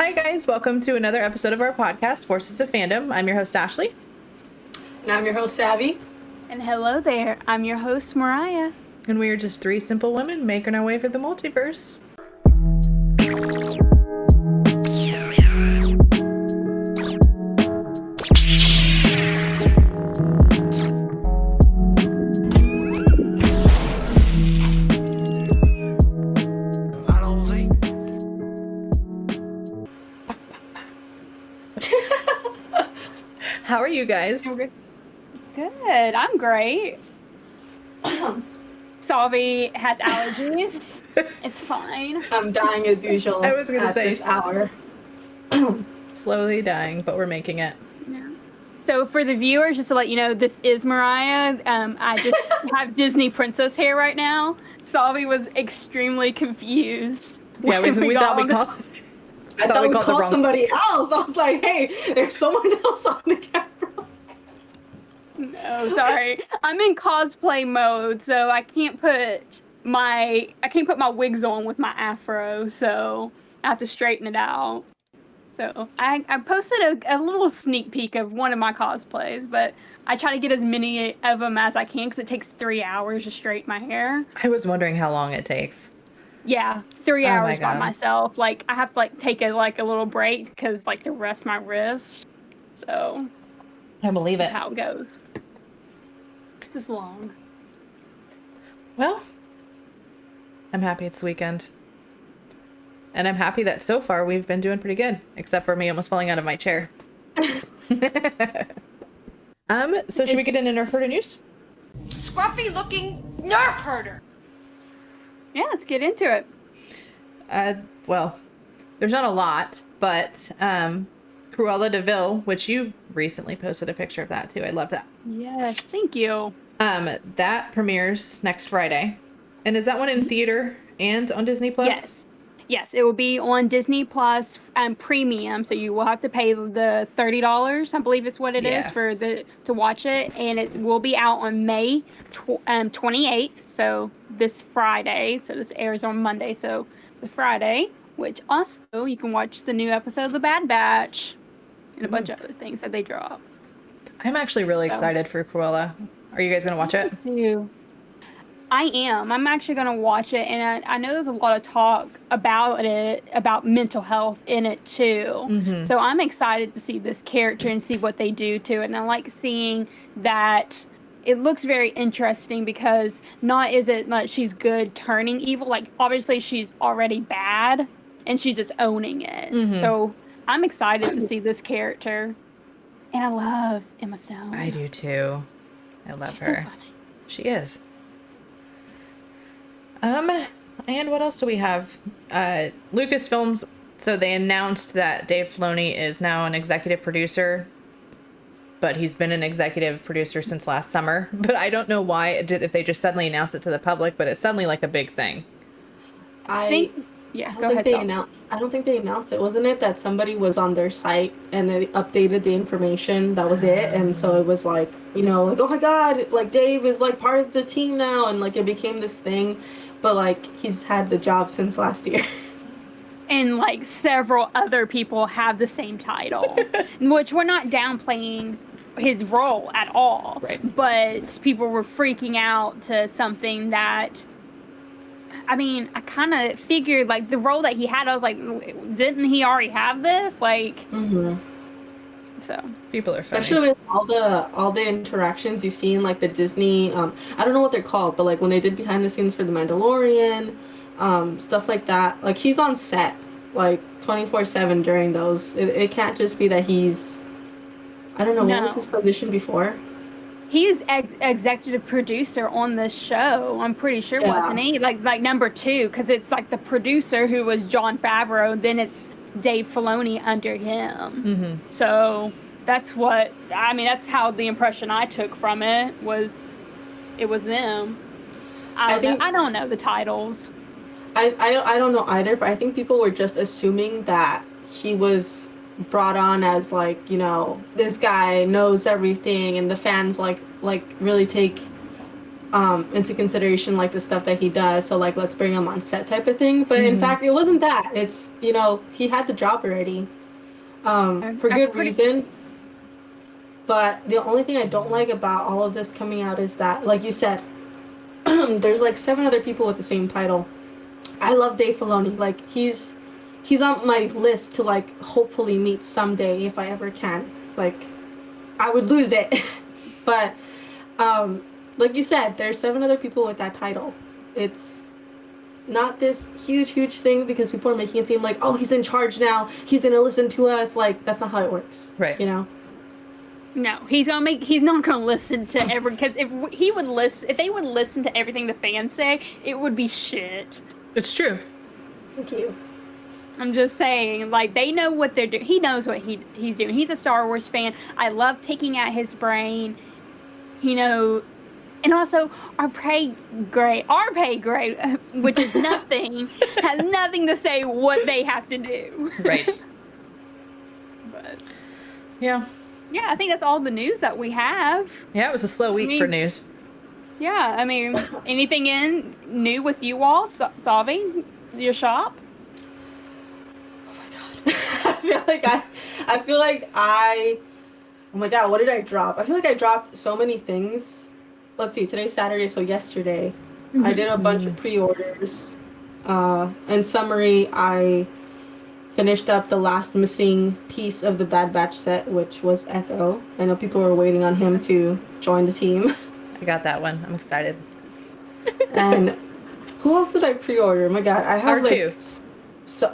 Hi guys, welcome to another episode of our podcast, Forces of Fandom. I'm your host, Ashley. And I'm your host, Savvy. And hello there, I'm your host, Mariah. And we are just three simple women making our way through the multiverse. How are you guys? Good. I'm great. Salvi has allergies. It's fine. I'm dying as usual. I was gonna say this hour. Slowly dying, but we're making it. Yeah. So for the viewers, just to let you know, this is Mariah. I just have Disney princess hair right now. Salvi was extremely confused. Yeah, we thought we called. I thought we called somebody else. I was like, hey, there's someone else on the camera. No, sorry. I'm in cosplay mode, so I can't put my wigs on with my afro, so I have to straighten it out. So I posted a little sneak peek of one of my cosplays, but I try to get as many of them as I can because it takes 3 hours to straighten my hair. I was wondering how long it takes. Yeah, 3 hours by myself. Like I have to take a little break because to rest my wrist. So I believe that's it. how it goes. Just long. Well, I'm happy it's the weekend. And I'm happy that so far we've been doing pretty good, except for me almost falling out of my chair. So should we get into Nerf Herder news? Scruffy looking nerf herder. Yeah, let's get into it. Well, there's not a lot, but Cruella de Vil, which you recently posted a picture of that too. I love that. Yes, thank you. That premieres next Friday. And is that one in theater and on Disney Plus? Yes, it will be on Disney Plus Premium, so you will have to pay the $30, I believe is what it is to watch it, and it will be out on May 28th, so this Friday. So this airs on Monday, so the Friday, which also you can watch the new episode of The Bad Batch and a bunch of other things that they drop. I'm actually really excited for Cruella. Are you guys going to watch it? I am. I'm actually going to watch it, and I know there's a lot of talk about it, about mental health in it too. Mm-hmm. So I'm excited to see this character and see what they do to it. And I like seeing that it looks very interesting because not is it like she's good turning evil. Like obviously she's already bad and she's just owning it. Mm-hmm. So I'm excited to see this character. And I love Emma Stone. I do too. I love her. So funny. She is. And what else do we have? Lucasfilms, so they announced that Dave Filoni is now an executive producer, but he's been an executive producer since last summer. But I don't know why, if they just suddenly announced it to the public, but it's suddenly like a big thing. I don't think they announced it. Wasn't it that somebody was on their site and they updated the information? That was it. And so it was like, oh my God, Dave is part of the team now. And it became this thing. But he's had the job since last year. And several other people have the same title, which we're not downplaying his role at all. Right. But people were freaking out to something that, I kind of figured the role that he had, I was like, didn't he already have this? Mm-hmm. So people are funny. Especially with all the interactions you see in the Disney, I don't know what they're called, but when they did behind the scenes for The Mandalorian, stuff like that. He's on set 24/7 during those. It can't just be that he's, I don't know, what was his position before? He's executive producer on this show. I'm pretty sure, wasn't he? Like number 2, because it's the producer who was Jon Favreau, then it's Dave Filoni under him. Mm-hmm. So that's that's how the impression I took from it was them. I don't know the titles. I don't know either, but I think people were just assuming that he was brought on as this guy knows everything, and the fans really take into consideration like the stuff that he does. So like, let's bring him on set type of thing. But in fact, it wasn't that. It's, you know, he had the job already, for good reason. But the only thing I don't like about all of this coming out is that, like you said, there's like 7 other people with the same title. I love Dave Filoni. Like, he's on my list to like hopefully meet someday if I ever can. Like, I would lose it. But like you said, there's 7 other people with that title. It's not this huge thing because people are making it seem like, oh, he's in charge now, he's gonna listen to us. Like, that's not how it works, right? You know. No, he's not gonna listen to because if they would listen to everything the fans say, it would be shit. It's true. Thank you. I'm just saying, like, they know what they're doing. He knows what he's doing. He's a Star Wars fan. I love picking at his brain, you know. And also, our pay grade, which is nothing, has nothing to say what they have to do. Right. But yeah, I think that's all the news that we have. Yeah, it was a slow week for news. Yeah, I mean, anything new with you all, Savi, your shop? Oh my god, I feel like oh my god, what did I drop? I feel like I dropped so many things. Let's see, today's Saturday, so yesterday I did a bunch of pre-orders. In summary, I finished up the last missing piece of the Bad Batch set, which was Echo. I know people were waiting on him to join the team. I got that one. I'm excited. And who else did I pre-order? My god, I have R2.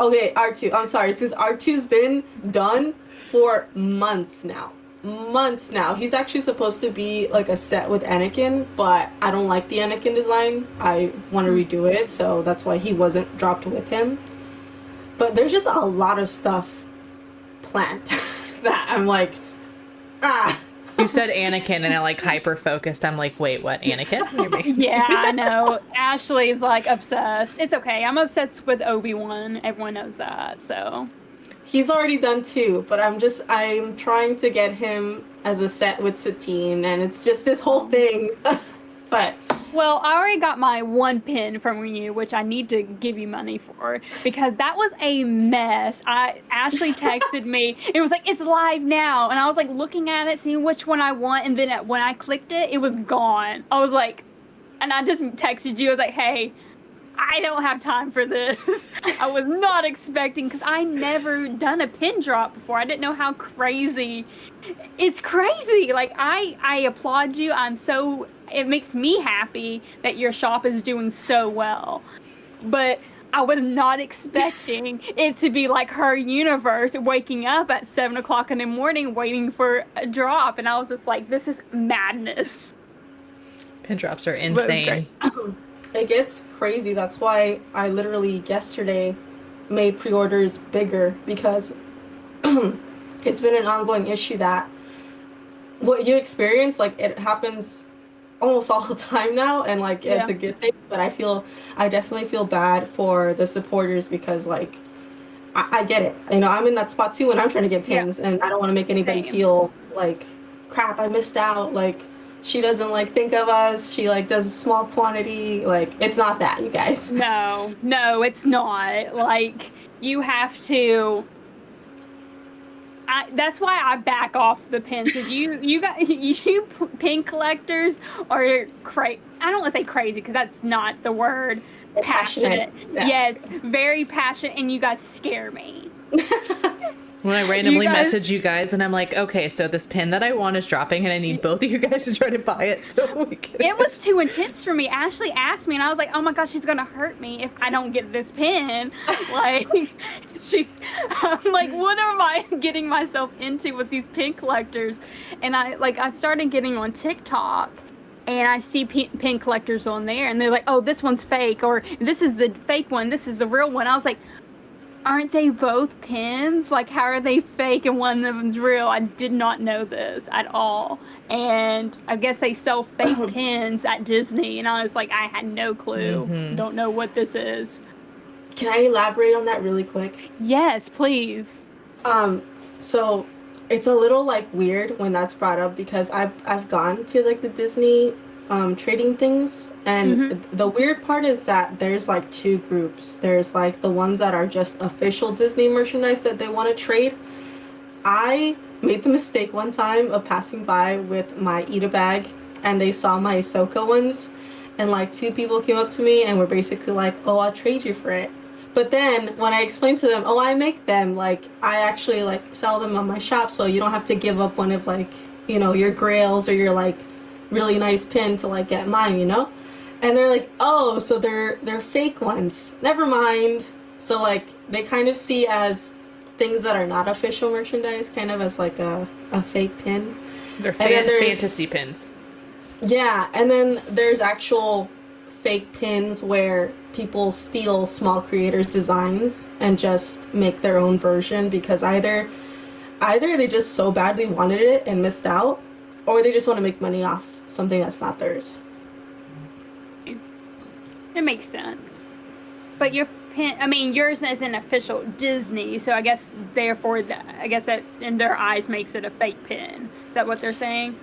Okay, R2. I'm sorry, it's because R2's been done for months now. He's actually supposed to be like a set with Anakin, but I don't like the Anakin design. I want to redo it, so that's why he wasn't dropped with him. But there's just a lot of stuff planned that I'm like, You said Anakin and I like hyper focused. I'm like, wait, what? Anakin? Yeah, I know. Ashley's like obsessed. It's okay. I'm obsessed with Obi-Wan. Everyone knows that, so. He's already done 2, but I'm trying to get him as a set with Satine, and it's just this whole thing. But well, I already got my 1 pin from you, which I need to give you money for, because that was a mess. Ashley texted me. It was like, it's live now, and I was like looking at it, seeing which one I want, and then when I clicked it, it was gone. I was like, and I just texted you. I was like, hey, I don't have time for this. I was not expecting, because I never done a pin drop before. I didn't know how crazy. It's crazy. Like, I applaud you. It makes me happy that your shop is doing so well. But I was not expecting it to be like her universe, waking up at 7 o'clock in the morning waiting for a drop. And I was just like, this is madness. Pin drops are insane. It gets crazy. That's why I literally yesterday made pre-orders bigger, because it's been an ongoing issue that what you experience, like, it happens almost all the time now, and like it's a good thing. But I definitely feel bad for the supporters, because like I get it. You know, I'm in that spot too when I'm trying to get pins, and I don't want to make anybody feel like crap, I missed out. Like, she doesn't like think of us. She like does a small quantity. Like, it's not that, you guys. No, it's not. Like, you have to. That's why I back off the pins, because you pin collectors are crazy. I don't want to say crazy, because that's not the word. Passionate. Yeah. Yes, very passionate, and you guys scare me. When I randomly message you guys and I'm like, okay, so this pin that I want is dropping and I need both of you guys to try to buy it so we can. It was too intense for me. Ashley asked me and I was like, oh my gosh, she's going to hurt me if I don't get this pin. Like, I'm like, what am I getting myself into with these pin collectors? And I started getting on TikTok. And I see pin collectors on there, and they're like, oh, this one's fake, or this is the fake one, this is the real one. I was like, aren't they both pins? Like, how are they fake and one of them's real? I did not know this at all. And I guess they sell fake pins at Disney, and I was like, I had no clue. Don't know what this is. Can I elaborate on that really quick? Yes, please. So it's a little like weird when that's brought up, because I've gone to like the Disney trading things. And the weird part is that there's like two groups. There's like the ones that are just official Disney merchandise that they want to trade. I made the mistake one time of passing by with my Ita bag, and they saw my Ahsoka ones, and like two people came up to me and were basically like, "Oh, I'll trade you for it." But then when I explained to them, "Oh, I make them, like I actually like sell them on my shop, so you don't have to give up one of like, you know, your grails or your like really nice pin to like get mine, you know?" And they're like, "Oh, so they're fake ones. Never mind." So like they kind of see as things that are not official merchandise kind of as like a fake pin. They're fantasy pins. Yeah, and then there's actual fake pins where people steal small creators' designs and just make their own version because either they just so badly wanted it and missed out, or they just want to make money off something that's not theirs. It makes sense. But your pin, I mean, yours isn't official Disney, so I guess therefore, I guess that in their eyes makes it a fake pin. Is that what they're saying?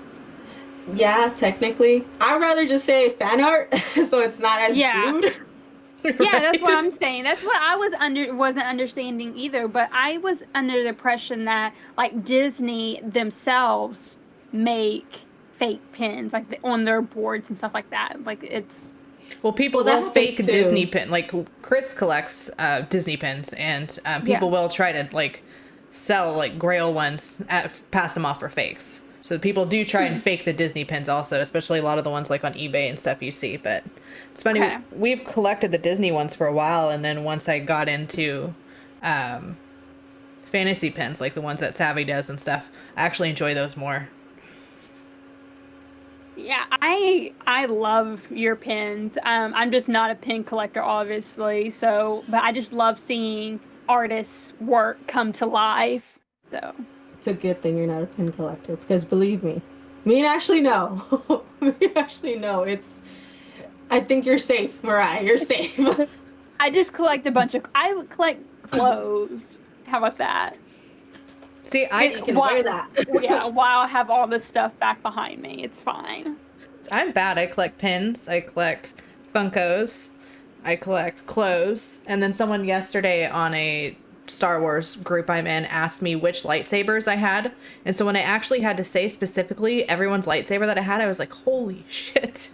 Yeah, technically. I'd rather just say fan art, so it's not as rude. Right? Yeah, that's what I'm saying. That's what I wasn't understanding either. But I was under the impression that like Disney themselves make fake pins, like on their boards and stuff like that. Like it's. Well, people will fake Disney pin. Like Chris collects Disney pins, and people will try to like sell like Grail ones, pass them off for fakes. So people do try and fake the Disney pins also, especially a lot of the ones like on eBay and stuff you see. But it's funny, we've collected the Disney ones for a while, and then once I got into fantasy pins, like the ones that Savvy does and stuff, I actually enjoy those more. Yeah, I love your pins. I'm just not a pin collector, obviously. So, but I just love seeing artists' work come to life. So. It's a good thing you're not a pin collector because believe me, me and Ashley know. It's. I think you're safe, Mariah. You're safe. I just collect I would collect clothes. How about that? See, I can wear that. Yeah, while I have all this stuff back behind me, it's fine. I'm bad. I collect pins. I collect Funkos. I collect clothes. And then someone yesterday on a Star Wars group I'm in asked me which lightsabers I had. And so when I actually had to say specifically everyone's lightsaber that I had, I was like, holy shit.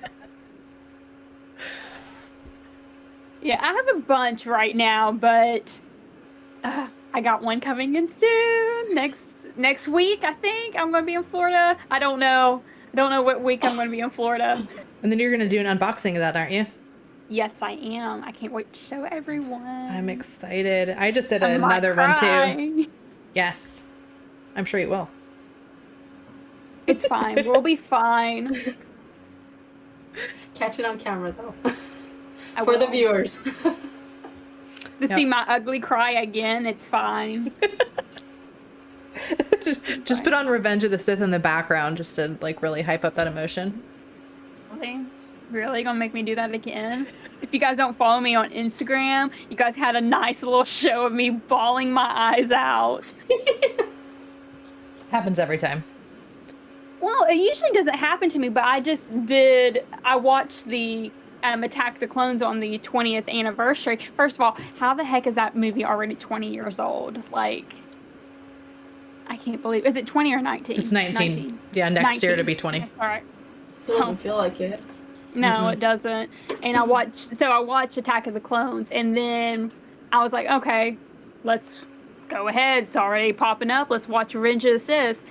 Yeah, I have a bunch right now, but I got one coming in soon. Next week, I think I'm going to be in Florida. I don't know what week I'm going to be in Florida. And then you're going to do an unboxing of that, aren't you? Yes, I am. I can't wait to show everyone. I'm excited. I just did another run too. Yes. I'm sure you will. It's fine. We'll be fine. Catch it on camera though. For the viewers. See my ugly cry again, it's fine. just put on Revenge of the Sith in the background just to like really hype up that emotion. Really gonna make me do that again? If you guys don't follow me on Instagram, you guys had a nice little show of me bawling my eyes out. Happens every time. Well, it usually doesn't happen to me, but I watched the Attack of the Clones on the 20th anniversary. First of all, how the heck is that movie already 20 years old? Like, I can't believe. Is it 20 or 19? It's 19. Yeah, next 19. Year to be 20. All right. Still doesn't feel like it. No, it doesn't. And I watched Attack of the Clones, and then I was like, okay, let's go ahead. It's already popping up. Let's watch Revenge of the Sith.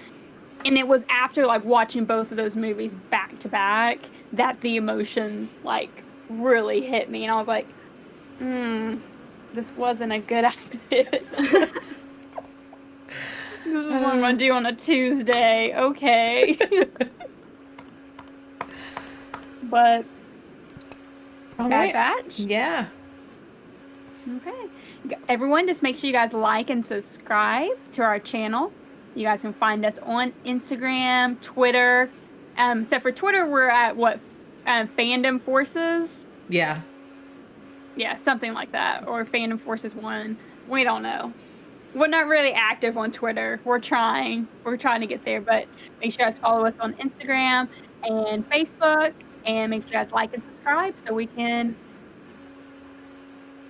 And it was after like watching both of those movies back to back that the emotion like really hit me, and I was like, this wasn't a good idea. This is what I'm gonna do on a Tuesday. Okay. But all Bad right. Batch? Yeah. Okay. Everyone, just make sure you guys like and subscribe to our channel. You guys can find us on Instagram, Twitter. Except for Twitter, we're at Fandom Forces? Yeah. Yeah, something like that. Or Fandom Forces 1. We don't know. We're not really active on Twitter. We're trying to get there, but make sure you guys follow us on Instagram and Facebook. and make sure you guys like and subscribe so we can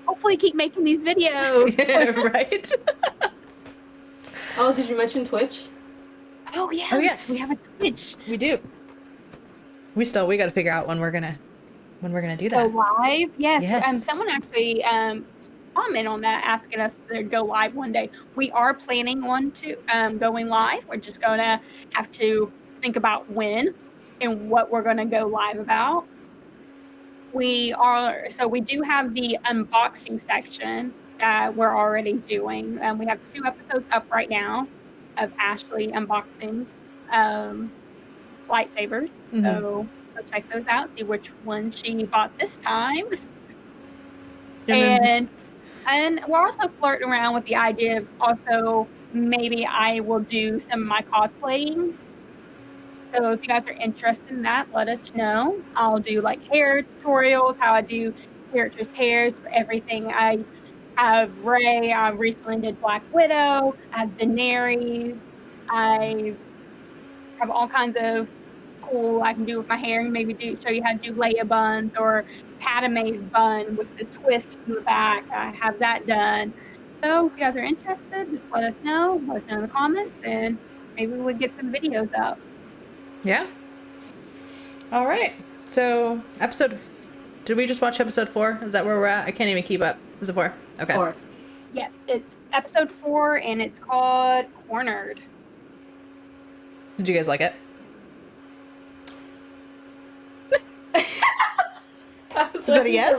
hopefully keep making these videos. Yeah, right? Oh, did you mention Twitch? Oh, yes. Oh, yes. We have a Twitch. We do. We got to figure out when we're gonna do that. Go live? Yes. Yes. Someone actually comment on that, asking us to go live one day. We are planning on to going live. We're just gonna have to think about when and what we're gonna go live about. We do have the unboxing section that we're already doing. We have 2 episodes up right now of Ashley unboxing lightsabers. Mm-hmm. So go check those out, see which one she bought this time. And we're also flirting around with the idea of also maybe I will do some of my cosplaying. So if you guys are interested in that, let us know. I'll do like hair tutorials, how I do characters' hairs for everything. I have Rey. I recently did Black Widow. I have Daenerys. I have all kinds of cool I can do with my hair, and maybe show you how to do Leia buns or Padme's bun with the twists in the back. I have that done. So if you guys are interested, just let us know. Let us know in the comments, and maybe we'll get some videos up. Yeah. All right. So did we just watch episode 4? Is that where we're at? I can't even keep up. Is it 4? Okay. 4. Yes, it's episode 4, and it's called Cornered. Did you guys like it? Is that a yes?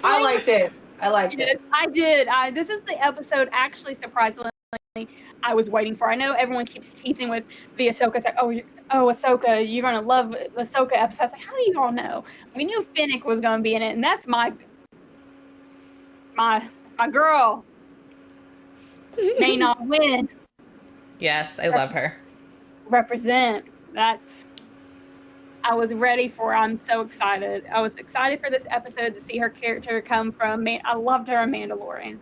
I liked it. I did. This is the episode, actually, surprisingly, I was waiting for. I know everyone keeps teasing with the Ahsoka. It's like, oh, Ahsoka, you're going to love the Ahsoka episode. I was like, how do you all know? We knew Fennec was going to be in it, and that's my girl. May not win. Yes, I love her. Represent. I was ready for. I'm so excited. I was excited for this episode to see her character come from. I loved her in Mandalorian.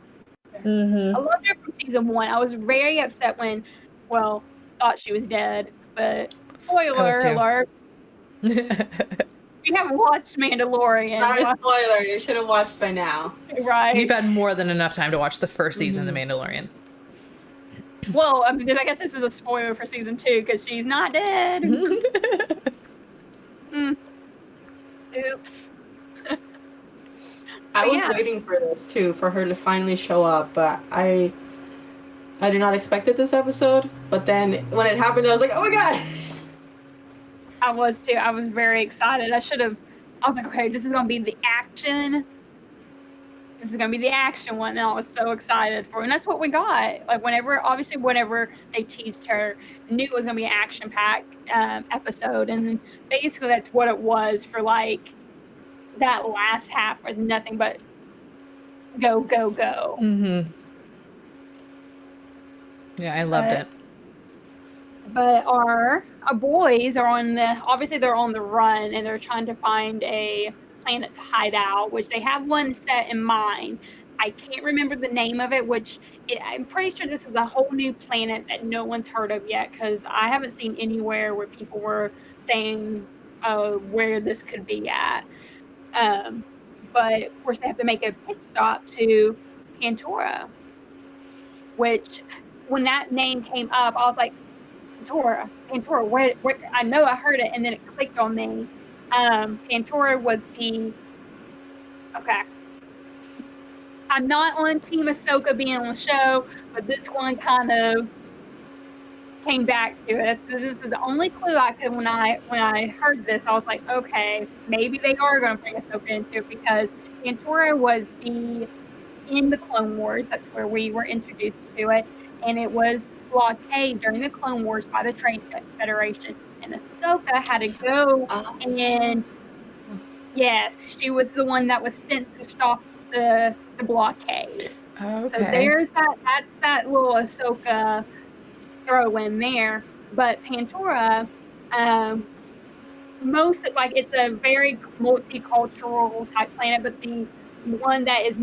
Mm-hmm. I loved her from season 1. I was very upset when, thought she was dead. But spoiler alert. If you haven't watched Mandalorian, not a spoiler. You should have watched by now. Right? You've had more than enough time to watch the first season of The Mandalorian. Well, I mean, I guess this is a spoiler for season 2 because she's not dead. Oops. I was waiting for this too, for her to finally show up, but I did not expect it this episode. But then when it happened, I was like, oh my god! I was too. I was very excited. I was like, okay, this is gonna be the action. This is gonna be the action one, and I was so excited for it. And that's what we got. Like whenever they teased her, knew it was gonna be an action-packed episode, and basically that's what it was for like that last half was nothing but go, go, go. Mm-hmm. Yeah, I loved it. But our boys are they're on the run, and they're trying to find a planet to hide out, which they have one set in mind. I can't remember the name of it, I'm pretty sure this is a whole new planet that no one's heard of yet, because I haven't seen anywhere where people were saying where this could be at. But of course they have to make a pit stop to Pandora, which when that name came up, I was like, Pandora, where I know I heard it, and then it clicked on me. Pandora was okay. I'm not on Team Ahsoka being on the show, but this one kind of came back to it. This is the only clue I could when I heard this. I was like, okay, maybe they are going to bring Ahsoka into it, because Pandora was in the Clone Wars. That's where we were introduced to it, and it was blockaded during the Clone Wars by the Trade Federation, and Ahsoka had to go and yes, she was the one that was sent to stop the blockade. Okay. So there's that's that little Ahsoka throw in there. But Pandora, it's a very multicultural type planet, but the one that is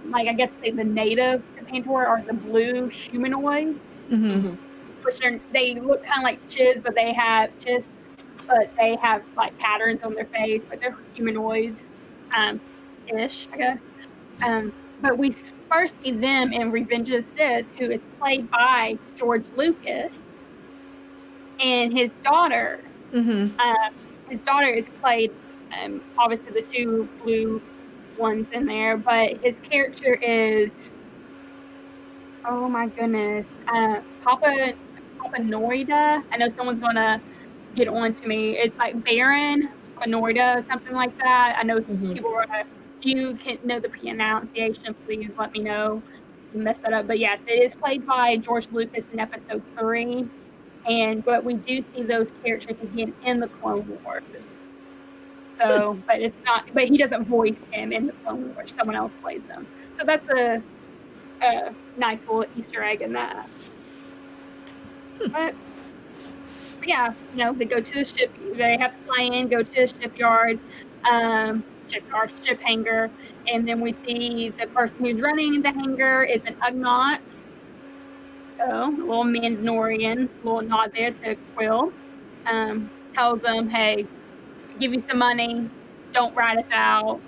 like, I guess say the native to Pandora are the blue humanoids. Mm-hmm. Which they look kind of like Chiz, but they have just but they have like patterns on their face, but they're humanoids, ish, I guess. But we first see them in Revenge of the Sith, who is played by George Lucas, and his daughter. His daughter is played, obviously the two blue ones in there, but his character is, oh my goodness, Papa Noida. I know someone's gonna get on to me. It's like Baron Noida, something like that. I know people are gonna, if you can know the pronunciation, please let me know. Mess that up, but yes, it is played by George Lucas in Episode 3, but we do see those characters again in the Clone Wars. So, but it's not. But he doesn't voice him in the Clone Wars. Someone else plays him. So that's a nice little Easter egg in that. But yeah, they go to the ship. They have to fly in, go to the shipyard, ship hangar, and then we see the person who's running the hangar is an Ugnaught. So a little Mandalorian, little nod there to Quill. Tells them, hey, give you some money, don't rat us out,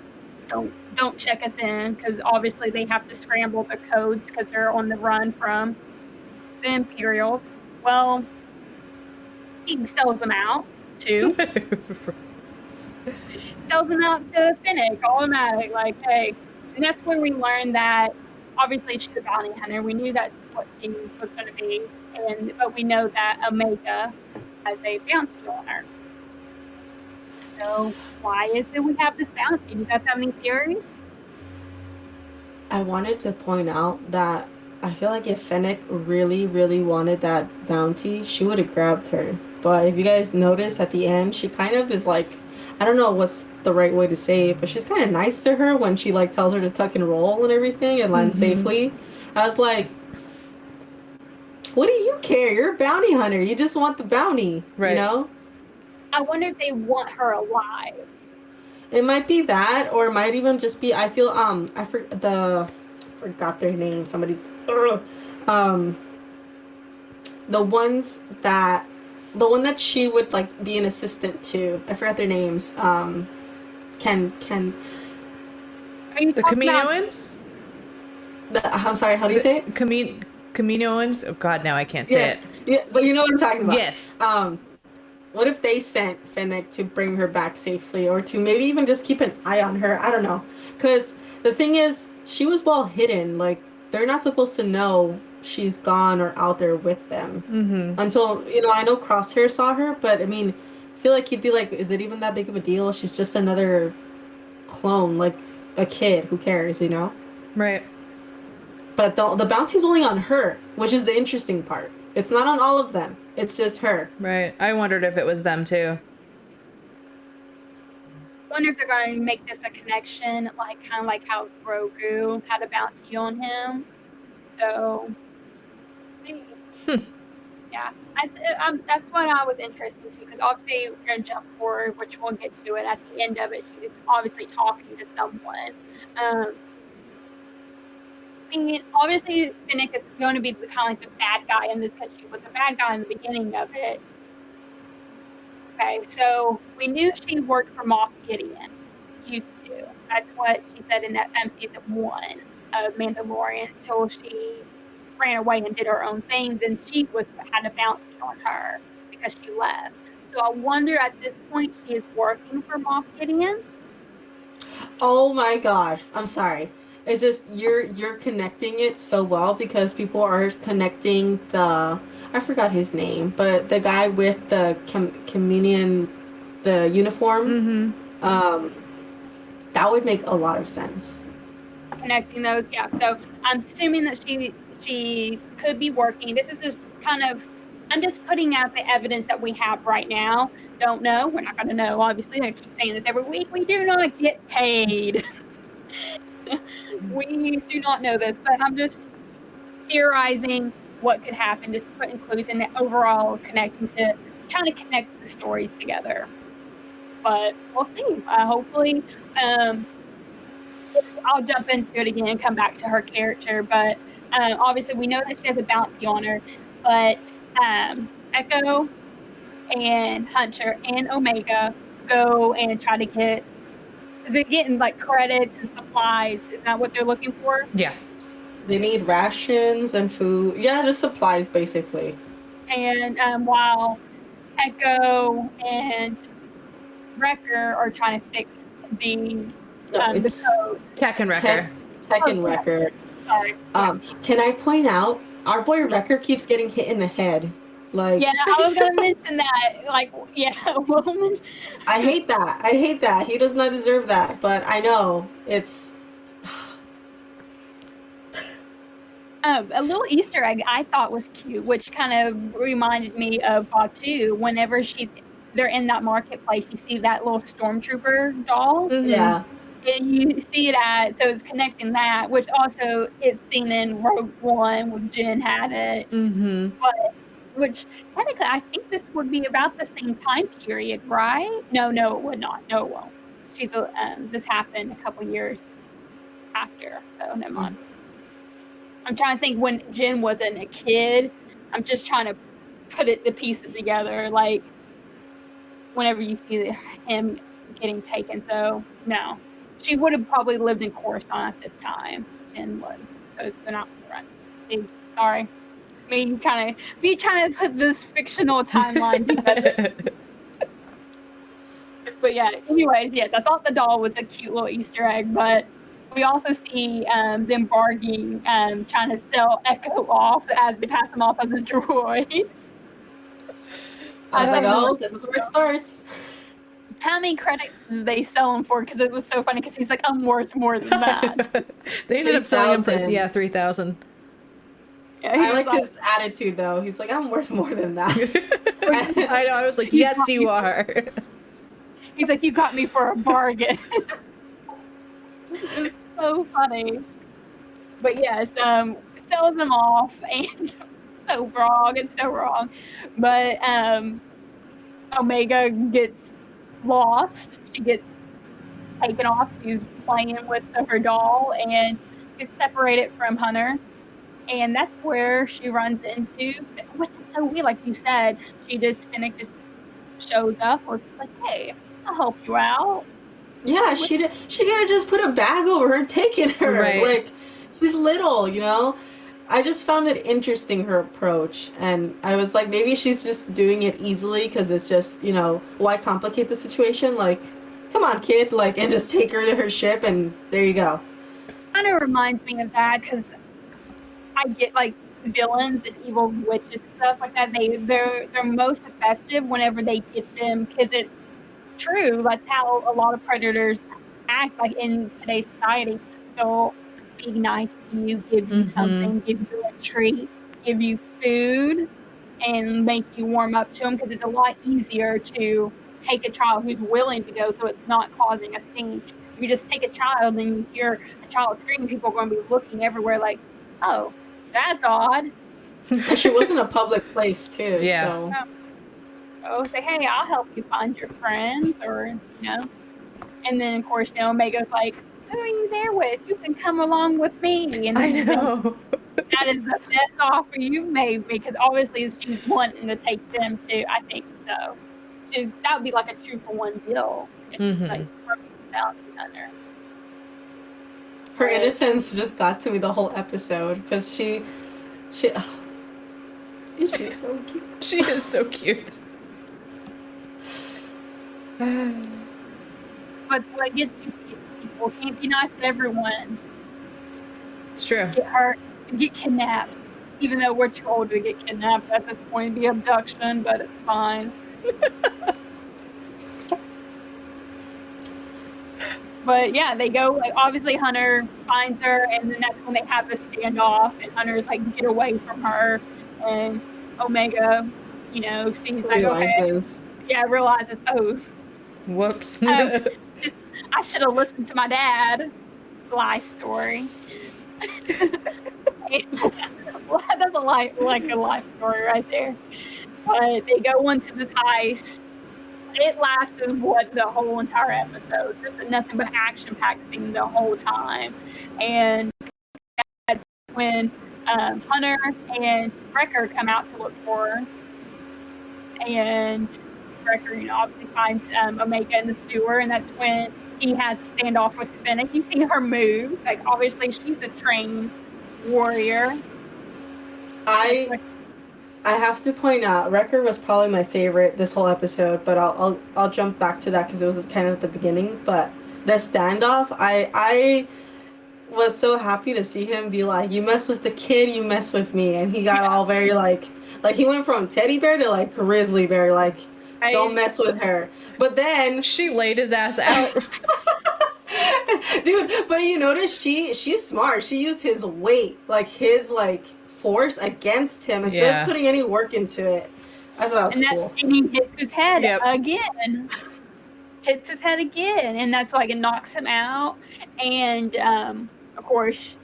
don't check us in, because obviously they have to scramble the codes because they're on the run from the Imperials. Well, he sells them out to Finnick, automatic, like, hey. And that's when we learned that obviously she's a bounty hunter. We knew that's what she was going to be, but we know that Omega has a bounty on her. So why is it we have this bounty? Do you guys have any theories? I wanted to point out that I feel like if Fennec really, really wanted that bounty, she would have grabbed her. But if you guys notice at the end, she kind of is like, I don't know what's the right way to say it, but she's kind of nice to her when she like tells her to tuck and roll and everything and land safely. I was like, what do you care? You're a bounty hunter. You just want the bounty, right? You know? I wonder if they want her alive. It might be that, or it might even just be. I feel I forgot their name. Somebody's the one that she would like be an assistant to. I forgot their names. Can Are you the Kaminoans? I'm sorry. How do you say it? Kaminoans. Oh God, now I can't say it. Yeah, but you know what I'm talking about. Yes. What if they sent Fennec to bring her back safely, or to maybe even just keep an eye on her? I don't know. Because the thing is, she was well hidden. Like, they're not supposed to know she's gone or out there with them. Until, I know Crosshair saw her, but I mean, I feel like he'd be like, is it even that big of a deal? She's just another clone, like a kid. Who cares, Right. But the bounty's only on her, which is the interesting part. It's not on all of them. It's just her. Right. I wondered if it was them too. I wonder if they're going to make this a connection, like kind of like how Grogu had a bounty on him. So, see. Yeah, that's what I was interested in, because obviously we're going to jump forward, which we'll get to it at the end of it. She's obviously talking to someone. I mean, obviously, Finnick is going to be kind of like the bad guy in this, because she was the bad guy in the beginning of it. Okay, so we knew she worked for Moff Gideon. Used to. That's what she said in that season 1 of Mandalorian, until she ran away and did her own thing. Then she had a bounty on her because she left. So I wonder at this point she is working for Moff Gideon. Oh my God! I'm sorry. It's just you're connecting it so well, because people are connecting I forgot his name, but the guy with the Kaminian, the uniform. That would make a lot of sense. Connecting those, yeah. So I'm assuming that she could be working. This is just kind of, I'm just putting out the evidence that we have right now. Don't know. We're not going to know, obviously. I keep saying this every week. We do not get paid. We do not know this, but I'm just theorizing what could happen, just putting clues in the overall connecting to kind of connect the stories together. But we'll see. Hopefully, I'll jump into it again and come back to her character. But obviously, we know that she has a bounty on her. But Echo and Hunter and Omega go and try to get, is it getting like credits and supplies? Is that what they're looking for? Yeah. They need rations and food. Yeah, just supplies basically. And while Echo and Wrecker are trying to fix the code. Tech and Wrecker. Tech and Wrecker. Sorry. Can I point out, our boy Wrecker keeps getting hit in the head. Like, yeah, I was gonna mention that. Like, yeah, I hate that. He does not deserve that. But I know it's. A little Easter egg I thought was cute, which kind of reminded me of Batu. Whenever they're in that marketplace, you see that little stormtrooper doll. Mm-hmm. Yeah. And you see it so it's connecting that, which also it's seen in Rogue One when Jyn had it. Mm-hmm. But which technically I think this would be about the same time period, right? No, it would not. No, it won't. This happened a couple years after, so never mind. I'm trying to think when Jyn wasn't a kid. I'm just trying to put the pieces together, like whenever you see him getting taken. So no, she would have probably lived in Coruscant at this time. Jyn would. So they're not right. See, sorry. Me trying to put this fictional timeline together. But yeah, anyways, yes, I thought the doll was a cute little Easter egg, but we also see them bargaining, trying to sell Echo off pass him off as a droid. I was like, oh, this is where it starts. How many credits did they sell him for? Because it was so funny, because he's like, I'm worth more than that. They ended up selling him for, 3,000. Yeah, I liked his attitude, though. He's like, I'm worth more than that. I know, I was like, yes, you are. He's like, you got me for a bargain. It's so funny. But yes, sells them off, and so wrong. But Omega gets lost. She gets taken off. She's playing with her doll and gets separated from Hunter. And that's where she runs into, which is so weird, like you said, Fennec just shows up, was like, hey, I'll help you out. Yeah, she could have just put a bag over her and taken her. Right. Like, she's little, I just found it interesting, her approach. And I was like, maybe she's just doing it easily because it's just, why complicate the situation? Like, come on, kid, and just take her to her ship and there you go. Kind of reminds me of that because I get villains and evil witches and stuff like that. They're most effective whenever they get them, because it's true. That's how a lot of predators act in today's society. They'll be nice to you, give you something, give you a treat, give you food, and make you warm up to them, because it's a lot easier to take a child who's willing to go so it's not causing a scene. If you just take a child and you hear a child scream, people are going to be looking everywhere like, oh, that's odd. She was in a public place too. Yeah. So. Oh, say, hey, I'll help you find your friends, or And then of course, Omega's like, who are you there with? You can come along with me. And I know. That is the best offer you made me, because obviously she's wanting to take them too. I think so. So that would be like a 2-for-1 deal. If she's scrubbing the bounty hunter. Her innocence just got to me the whole episode, because she's so cute. She is so cute. But what gets you people can't be nice to everyone. It's true. Get hurt, get kidnapped. Even though we're too old to get kidnapped at this point, be abduction, but it's fine. But yeah, they go, obviously Hunter finds her, and then that's when they have the standoff, and Hunter's like, get away from her, and Omega, sees realizes. Realizes, oh, whoops. I should have listened to my dad. Life story. That's a life story right there. But they go into this heist. It lasted the whole entire episode. Just nothing but action-packed scene the whole time. And that's when Hunter and Wrecker come out to look for her. and Wrecker, obviously finds Omega in the sewer, and that's when he has to stand off with Finnick. You see her moves. Like, obviously, she's a trained warrior. I have to point out, Wrecker was probably my favorite this whole episode, but I'll jump back to that because it was kind of at the beginning. But the standoff, I was so happy to see him be like, "You mess with the kid, you mess with me," and he got all very like he went from teddy bear to like grizzly bear, like don't mess with her. But then she laid his ass out. Dude, but you notice she's smart. She used his weight, like his force against him instead of putting any work into it. I thought that was cool. And he hits his head again. Hits his head again, and that's like it knocks him out. And of course,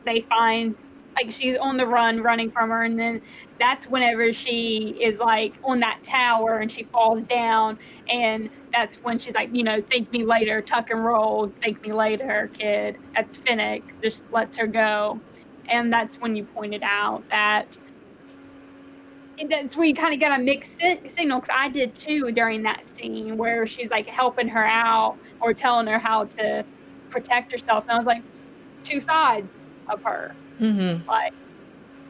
they find like she's on the run, running from her, and then that's whenever she is like on that tower and she falls down, and that's when she's like, thank me later, tuck and roll, thank me later, kid. That's Finnick. Just lets her go, and that's when you pointed out that. That's where you kind of got a mixed signal, because I did too during that scene where she's like helping her out or telling her how to protect herself, and I was like, two sides of her. Mm-hmm. Like,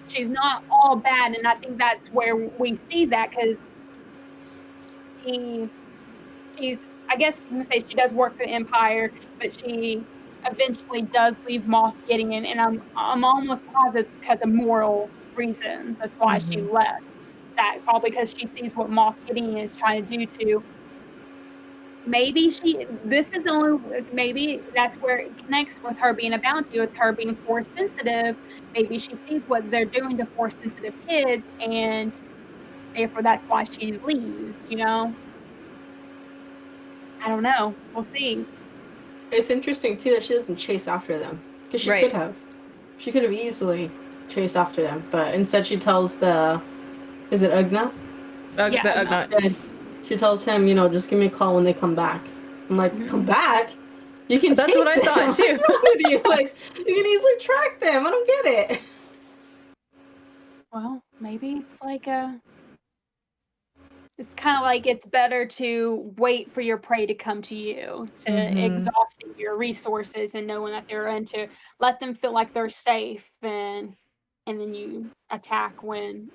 she's not all bad, and I think that's where we see that, because she's, I guess I'm gonna say she does work for the Empire, but she eventually does leave Moff Gideon, and I'm almost positive it's because of moral reasons. That's why she left. That probably because she sees what Moff Gideon is trying to do to. Maybe maybe that's where it connects with her being a bounty, with her being force sensitive. Maybe she sees what they're doing to force sensitive kids, and therefore that's why she leaves, I don't know. We'll see. It's interesting too that she doesn't chase after them, because she could have. She could have easily chased after them, but instead she tells is it Ugnaught? Ugnaught. She tells him, just give me a call when they come back. I'm like, come back? You can That's chase what I them. thought too. What's wrong with you? Like, you can easily track them. I don't get it. Well, maybe it's like it's kind of like it's better to wait for your prey to come to you, to exhausting your resources and knowing that they're in, to let them feel like they're safe, and then you attack when.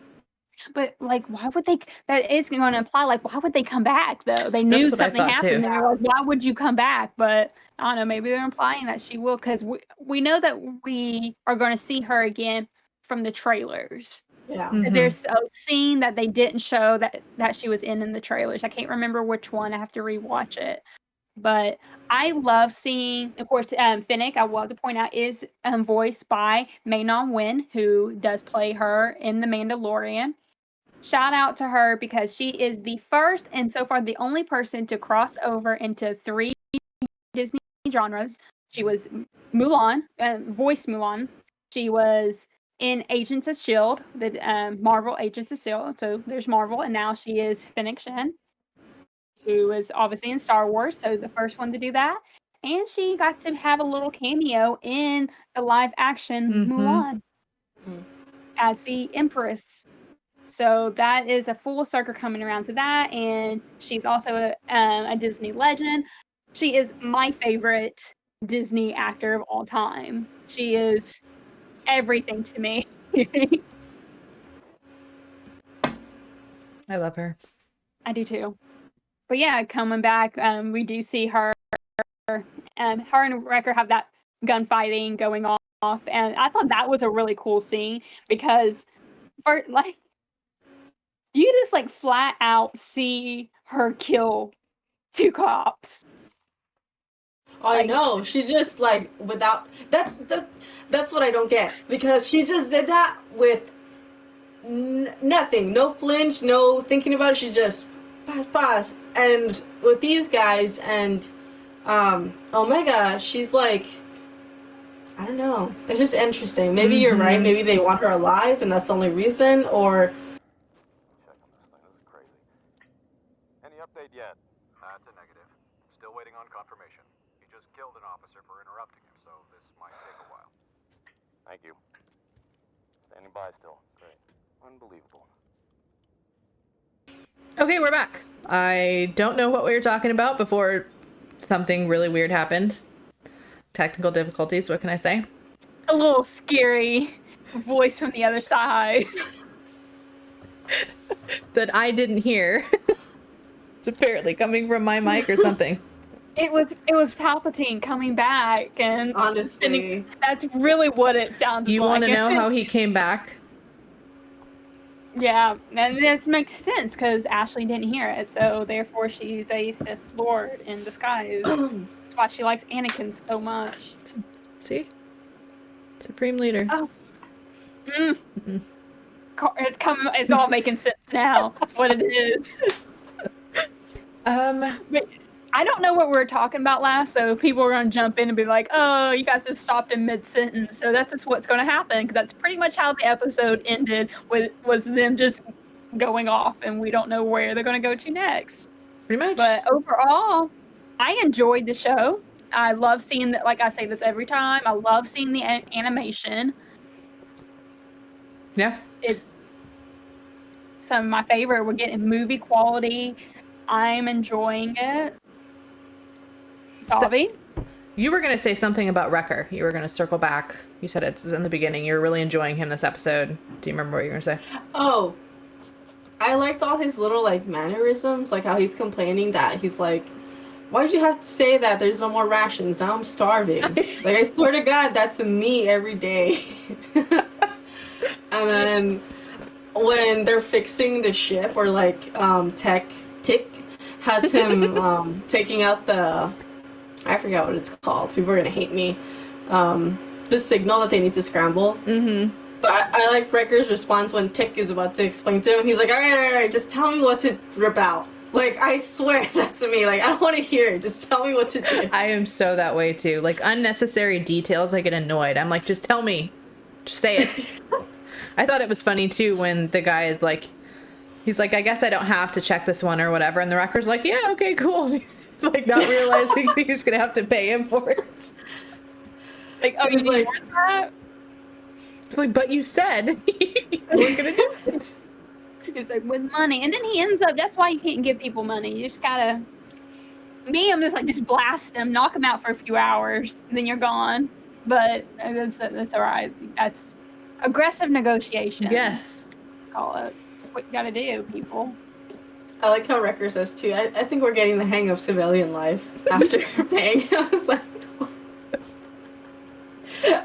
But like, why would they? That is going to imply like, why would they come back though? They knew something happened. And they're like, why would you come back? But I don't know. Maybe they're implying that she will, because we know that we are going to see her again from the trailers. Yeah. There's a scene that they didn't show that she was in the trailers. I can't remember which one. I have to rewatch it. But I love seeing, of course, Finnick, I love to point out, is voiced by Manon Wen, who does play her in The Mandalorian. Shout out to her, because she is the first and so far the only person to cross over into 3 Disney genres. She was Mulan, voiced Mulan. She was in Agents of S.H.I.E.L.D., the Marvel Agents of S.H.I.E.L.D. So there's Marvel, and now she is Fennec Shen, who is obviously in Star Wars, so the first one to do that. And she got to have a little cameo in the live-action Mulan as the Empress. So that is a full circle coming around to that, and she's also a Disney legend. She is my favorite Disney actor of all time. She is everything to me. I love her. I do too. But yeah, coming back, we do see her, her and Wrecker have that gunfighting going off, and I thought that was a really cool scene, because you just flat out see her kill 2 cops. I know. She just without that's what I don't get, because she just did that with nothing, no flinch, no thinking about it. She just pass. And with these guys and Omega, she's like, I don't know. It's just interesting. Maybe you're right. Maybe they want her alive, and that's the only reason, or. Update yet? That's a negative. Still waiting on confirmation. He just killed an officer for interrupting him, so this might take a while. Thank you. Standing by still. Great. Unbelievable. Okay, we're back. I don't know what we were talking about before something really weird happened. Technical difficulties, what can I say? A little scary voice from the other side. That I didn't hear. It's apparently coming from my mic or something. It was Palpatine coming back, and honestly, that's really what it sounded like. You want to know how he came back? Yeah, and this makes sense because Ashley didn't hear it, so therefore she's a Sith Lord in disguise. That's why she likes Anakin so much. See? Supreme Leader. Oh. It's all making sense now. That's what it is. But I don't know what we were talking about last, so people are going to jump in and be like, oh, you guys just stopped in mid-sentence. So that's just what's going to happen, because that's pretty much how the episode ended, was them just going off, and we don't know where they're going to go to next. Pretty much. But overall, I enjoyed the show. I love seeing that, like I say this every time, I love seeing the animation. Yeah. It's some of my favorite. We're getting movie quality. I'm enjoying it. Salvi? So, you were going to say something about Wrecker. You were going to circle back. You said it's in the beginning. You're really enjoying him this episode. Do you remember what you were going to say? Oh, I liked all his little, like, mannerisms. Like, how he's complaining that he's like, why'd you have to say that? There's no more rations. Now I'm starving. Like, I swear to God, that's me every day. And then when they're fixing the ship, or, like, Tick has him taking out the... I forgot what it's called. People are gonna hate me. The signal that they need to scramble. Mm-hmm. But I like Wrecker's response when Tick is about to explain to him. He's like, all right, just tell me what to rip out. Like, I swear that to me. Like, I don't want to hear it. Just tell me what to do. I am so that way, too. Like, unnecessary details, I get annoyed. I'm like, just tell me. Just say it. I thought it was funny, too, when the guy is like, he's like, I guess I don't have to check this one or whatever. And the Wrecker's like, yeah, okay, cool. Like, not realizing he was going to have to pay him for it. Like, oh, he's like, that? It's like, but you said you weren't going to do it. He's like, with money. And then he ends up, that's why you can't give people money. You just gotta, I'm just like, just blast them, knock them out for a few hours, and then you're gone. But that's all right. That's aggressive negotiation. Yes. Call it. That's what you gotta do, people. I like how Wrecker says, too, I think we're getting the hang of civilian life after paying. I was like,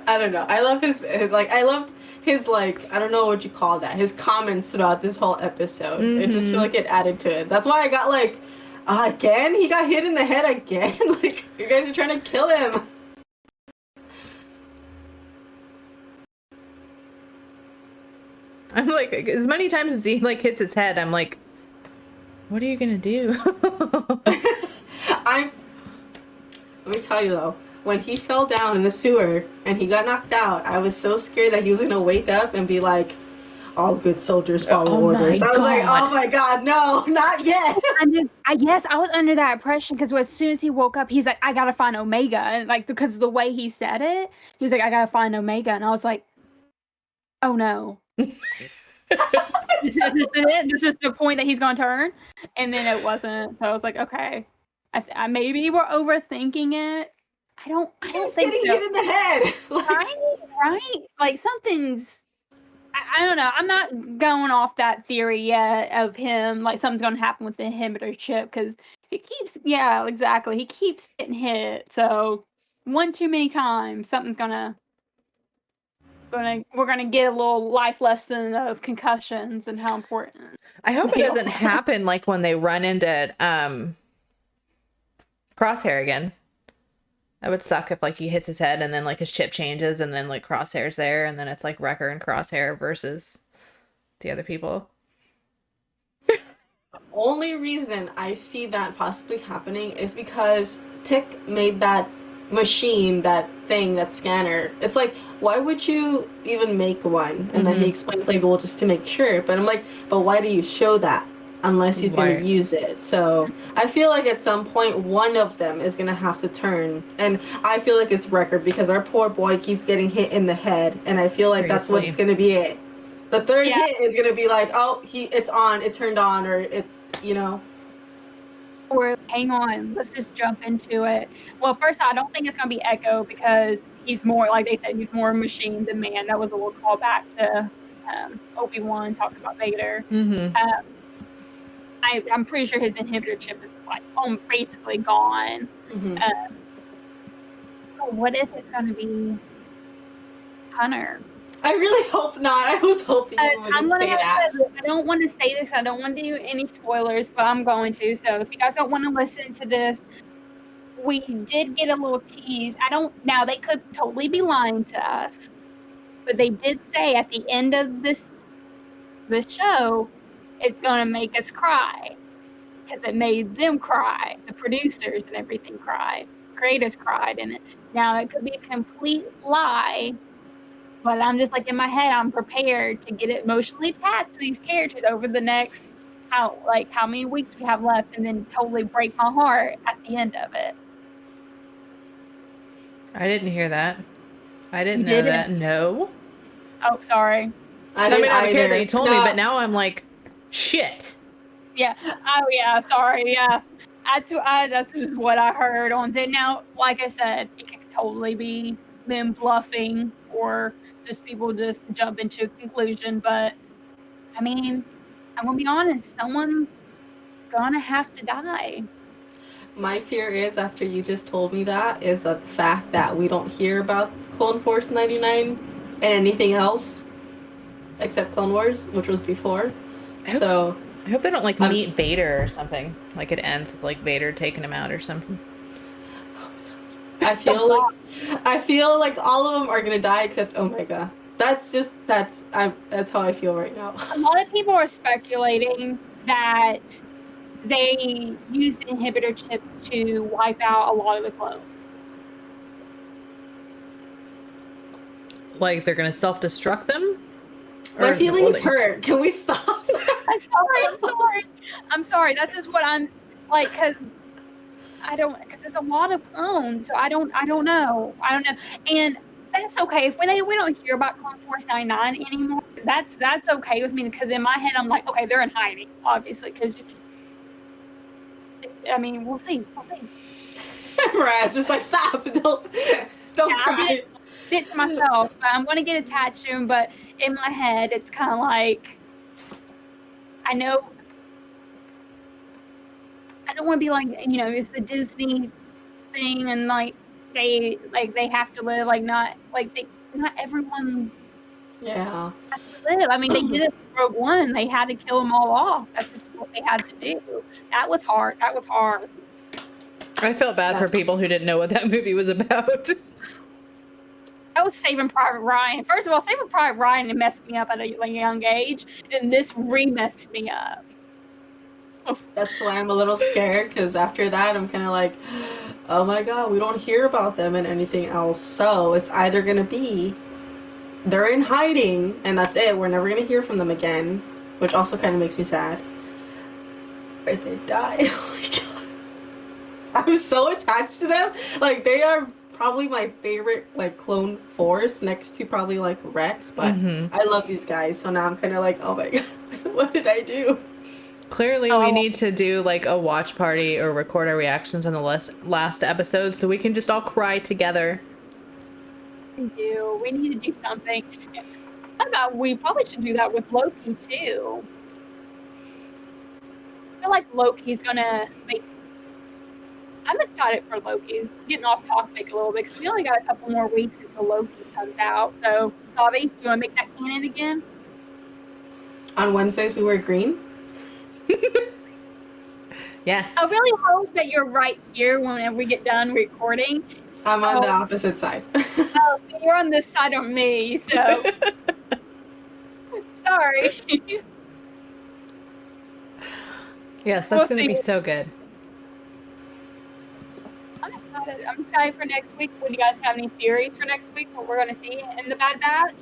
I don't know. I love I loved his, like, I don't know what you call that, his comments throughout this whole episode. Mm-hmm. I just feel like it added to it. That's why I got like, again? He got hit in the head again? Like, you guys are trying to kill him. I'm like, as many times as he, like, hits his head, I'm like, what are you gonna do? Let me tell you, though. When he fell down in the sewer and he got knocked out, I was so scared that he was going to wake up and be like, all good soldiers follow orders. I was like, oh my God, no, not yet. Yes, I was under that impression, because as soon as he woke up, he's like, I got to find Omega. And like, because of the way he said it, he's like, I got to find Omega. And I was like, oh no. This is it? This is the point that he's going to turn? And then it wasn't. So I was like, okay. I maybe we're overthinking it. I don't He's think getting hit in the head. Right? Like, something's... I don't know. I'm not going off that theory yet of him, like, something's going to happen with the inhibitor chip, because he keeps... Yeah, exactly. He keeps getting hit. So, one too many times, something's we're gonna get a little life lesson of concussions and how important... I hope it doesn't happen, like, when they run into Crosshair again. That would suck if, like, he hits his head and then, like, his chip changes and then, like, Crosshair's there and then it's, like, Wrecker and Crosshair versus the other people. Only reason I see that possibly happening is because Tick made that machine, that thing, that scanner. It's like, why would you even make one? And then he explains, like, well, just to make sure. But I'm like, but why do you show that? Unless he's going to use it. So I feel like at some point one of them is going to have to turn. And I feel like it's Wrecker, because our poor boy keeps getting hit in the head. And I feel like that's what's going to be it. The third hit is going to be like, oh, it's on, it turned on, or you know. Or hang on, let's just jump into it. Well, first, I don't think it's going to be Echo because he's more, like they said, he's more machine than man. That was a little callback to Obi-Wan talking about Vader. I'm pretty sure his inhibitor chip is like basically gone. What if it's going to be Hunter? I really hope not. I was hoping you wouldn't say that. I don't want to say this. I don't want to do any spoilers, but I'm going to. So if you guys don't want to listen to this, we did get a little tease. Now they could totally be lying to us, but they did say at the end of this show, it's going to make us cry because it made them cry. The producers and everything cried. Creators cried in it. Now it could be a complete lie. But I'm just like, in my head, I'm prepared to get emotionally attached to these characters over the next, how many weeks we have left, and then totally break my heart at the end of it. I didn't hear that. I didn't know that. No. Oh, sorry. I don't care that you told me, but now I'm like, shit. Yeah. Oh, yeah. Sorry. Yeah. That's just what I heard on it. Now, like I said, it could totally be them bluffing or just people just jump into a conclusion. But I mean, I'm gonna be honest, someone's gonna have to die. My fear is, after you just told me that, is that the fact that we don't hear about Clone Force 99 and anything else except Clone Wars, which was before. I hope they don't meet Vader or something. Like it ends with Vader taking him out or something. I feel like all of them are gonna die except Omega. That's how I feel right now. A lot of people are speculating that they used inhibitor chips to wipe out a lot of the clones. Like they're gonna self-destruct them? My feelings hurt. Can we stop? I'm sorry. That's just what I'm like, because it's a lot of clones, so I don't know. And that's okay if we don't hear about Clone Force 99 anymore. That's okay with me, because in my head I'm like, okay, they're in hiding, obviously, because we'll see. Mariah's just like, stop, don't cry. I did it to myself, but I'm gonna get attached to him. But in my head, it's kind of like, I know. I don't want to be like, it's the Disney thing, and they have to live, not everyone has to live. I mean, they did it for Rogue One. They had to kill them all off. That's just what they had to do. That was hard. I felt bad for people who didn't know what that movie was about. I was Saving Private Ryan. First of all, Saving Private Ryan messed me up at a young age, and this messed me up. That's why I'm a little scared, because after that I'm kind of like, oh my god, we don't hear about them and anything else. So it's either going to be they're in hiding and that's it, we're never going to hear from them again, which also kind of makes me sad, or they die. Oh my god, I'm so attached to them. They are probably my favorite Clone Force, next to probably Rex, but I love these guys, so now I'm kind of like, oh my god, what did I do? Clearly, we need to do a watch party or record our reactions on the last episode so we can just all cry together. We need to do something. We probably should do that with Loki too. I feel like Loki's gonna make. I'm excited for Loki. Getting off topic a little bit, because we only got a couple more weeks until Loki comes out. So, Savi, you want to make that canon again? On Wednesdays we wear green. Yes. I really hope that you're right here whenever we get done recording. I'm on the opposite side. So you're on this side of me, so sorry. Yes, that's going to be so good. I'm excited for next week. Would you guys have any theories for next week? What we're going to see in the Bad Batch?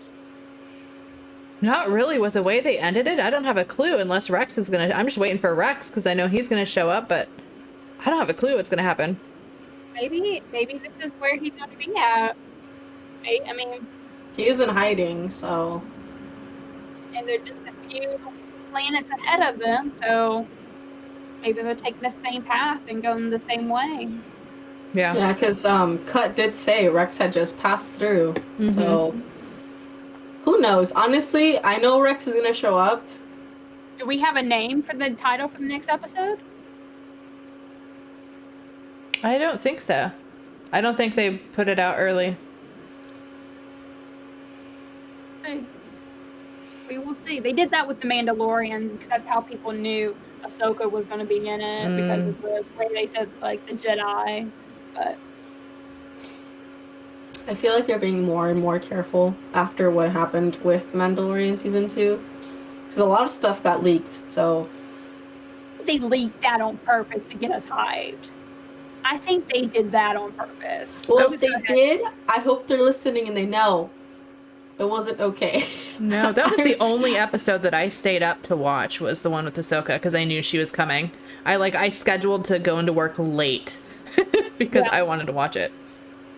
Not really. With the way they ended it, I don't have a clue, unless Rex is going to... I'm just waiting for Rex, because I know he's going to show up, but I don't have a clue what's going to happen. Maybe this is where he's going to be at. I mean... He is in hiding, so... And they're just a few planets ahead of them, so... maybe they're taking the same path and going the same way. Yeah. Yeah, because Cut did say Rex had just passed through. Mm-hmm. So who knows? Honestly, I know Rex is gonna show up. Do we have a name for the title for the next episode? I don't think so. I don't think they put it out early. We will see. They did that with the Mandalorians because that's how people knew Ahsoka was going to be in it because of the way they said like the Jedi. But I feel like they're being more and more careful after what happened with Mandalorian season 2, because a lot of stuff got leaked. So they leaked that on purpose to get us hyped. I think they did that on purpose. Well, if they did, I hope they're listening and they know it wasn't okay. No, that was the only episode that I stayed up to watch, was the one with Ahsoka, because I knew she was coming. I scheduled to go into work late because I wanted to watch it.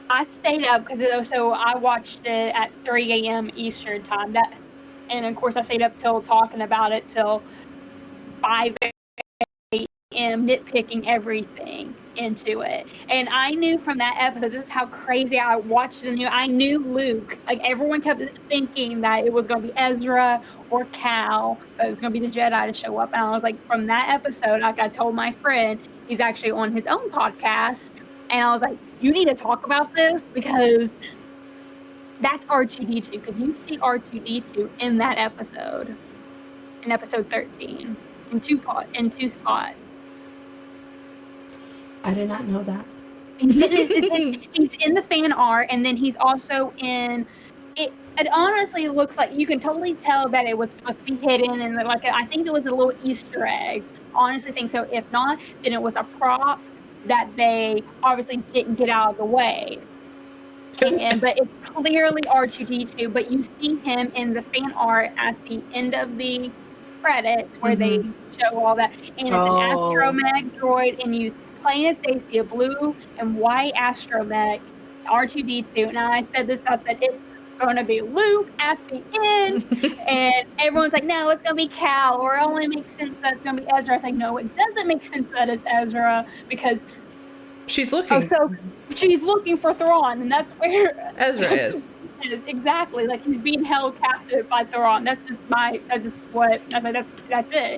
I stayed up because so I watched it at 3 a.m. Eastern time. And of course I stayed up till talking about it till 5 a.m. nitpicking everything into it. And I knew from that episode, this is how crazy I watched it. I knew Luke. Like everyone kept thinking that it was going to be Ezra or Cal, but it was going to be the Jedi to show up. And I was like, from that episode, like I told my friend, he's actually on his own podcast. And I was like, you need to talk about this because that's R2-D2. Because you see R2-D2 in that episode, in episode 13, in two spots. I did not know that. He's in the fan art, and then he's also in it. It honestly looks like you can totally tell that it was supposed to be hidden, and like I think it was a little Easter egg. Honestly, think so. If not, then it was a prop that they obviously didn't get out of the way. But it's clearly R2-D2. But you see him in the fan art at the end of the credits where they show all that, and it's an astromech droid, and you plain as day see a blue and white astromech R2-D2. And I said it's gonna be Luke at the end, and everyone's like, no, it's gonna be Cal, or it only makes sense that it's gonna be Ezra. I was like, no, it doesn't make sense that it's Ezra because she's looking. So she's looking for Thrawn, and that's where Ezra is. Exactly, like he's being held captive by Thrawn. That's it.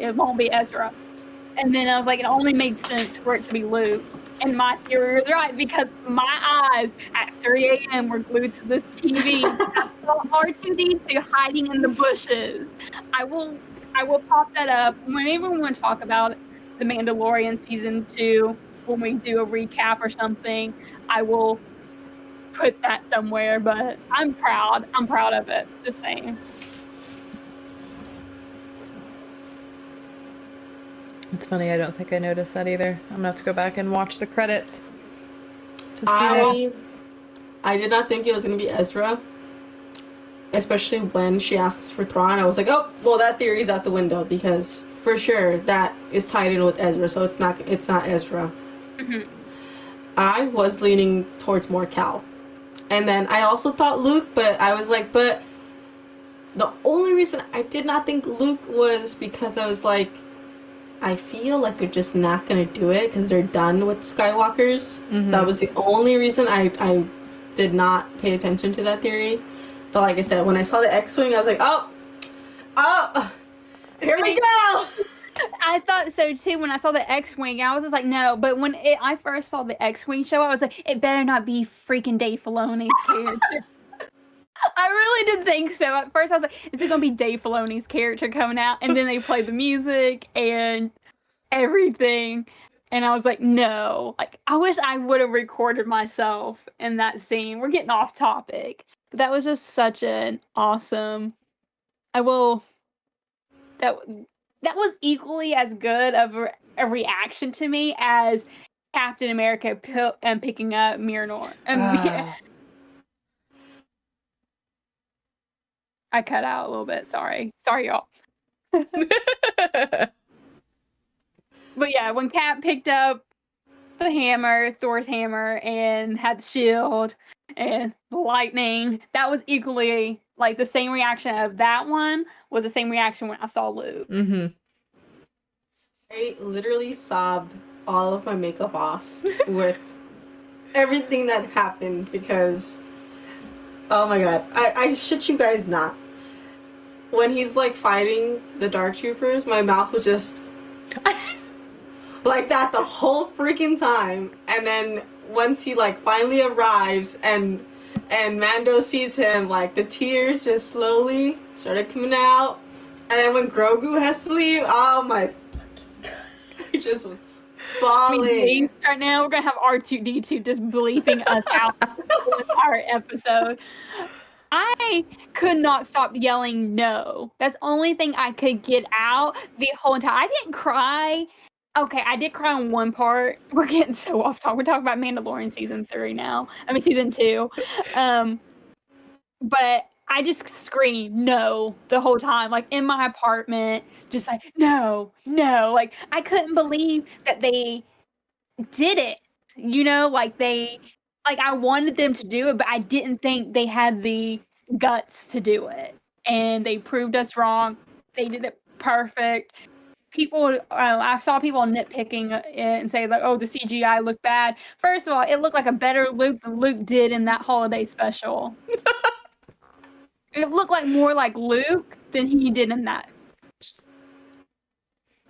It won't be Ezra. And then I was like, it only makes sense for it to be Luke. And my theory was right because my eyes at 3 a.m. were glued to this TV. I saw R2-D2 hiding in the bushes. I will pop that up whenever we want to talk about the Mandalorian season 2. When we do a recap or something, I will put that somewhere, but I'm proud of it, just saying. It's funny, I don't think I noticed that either. I'm gonna have to go back and watch the credits to see I did not think it was gonna be Ezra, especially when she asks for Thrawn. I was like, oh well, that theory's out the window because for sure that is tied in with Ezra, so it's not Ezra. I was leaning towards more Cal. And then I also thought Luke, but I was like, but the only reason I did not think Luke was because I was like, I feel like they're just not going to do it because they're done with Skywalkers. That was the only reason I did not pay attention to that theory. But like I said, when I saw the X-Wing, I was like, oh, here we go! I thought so too when I saw the X-Wing. I was just like, no. But when I first saw the X-Wing show, I was like, it better not be freaking Dave Filoni's character. I really did think so. At first I was like, is it going to be Dave Filoni's character coming out? And then they played the music and everything. And I was like, no. Like, I wish I would have recorded myself in that scene. We're getting off topic. But that was just such an awesome... That was equally as good of a reaction to me as Captain America picking up Miranor. I cut out a little bit. Sorry, y'all. But yeah, when Cap picked up the hammer, Thor's hammer, and had the shield and the lightning, that was equally like the same reaction of that one was the same reaction when I saw Luke. I literally sobbed all of my makeup off with everything that happened because, oh my god, I shit you guys not. When he's like fighting the Dark Troopers, my mouth was just like that the whole freaking time. And then once he like finally arrives and Mando sees him, like the tears just slowly started coming out. And then when Grogu has to leave, oh my fucking god, I just was bawling. Right now, we're gonna have R2D2 just bleeping us out the entire episode. I could not stop yelling no. That's the only thing I could get out the whole time. I didn't cry. Okay, I did cry on one part. We're getting so off topic. We're talking about Mandalorian season 3 now. I mean season 2. But I just screamed no the whole time, like in my apartment, just like no. Like I couldn't believe that they did it. You know, like I wanted them to do it, but I didn't think they had the guts to do it. And they proved us wrong. They did it perfect. People, I saw people nitpicking it and say like, "Oh, the CGI looked bad." First of all, it looked like a better Luke than Luke did in that holiday special. It looked like more like Luke than he did in that.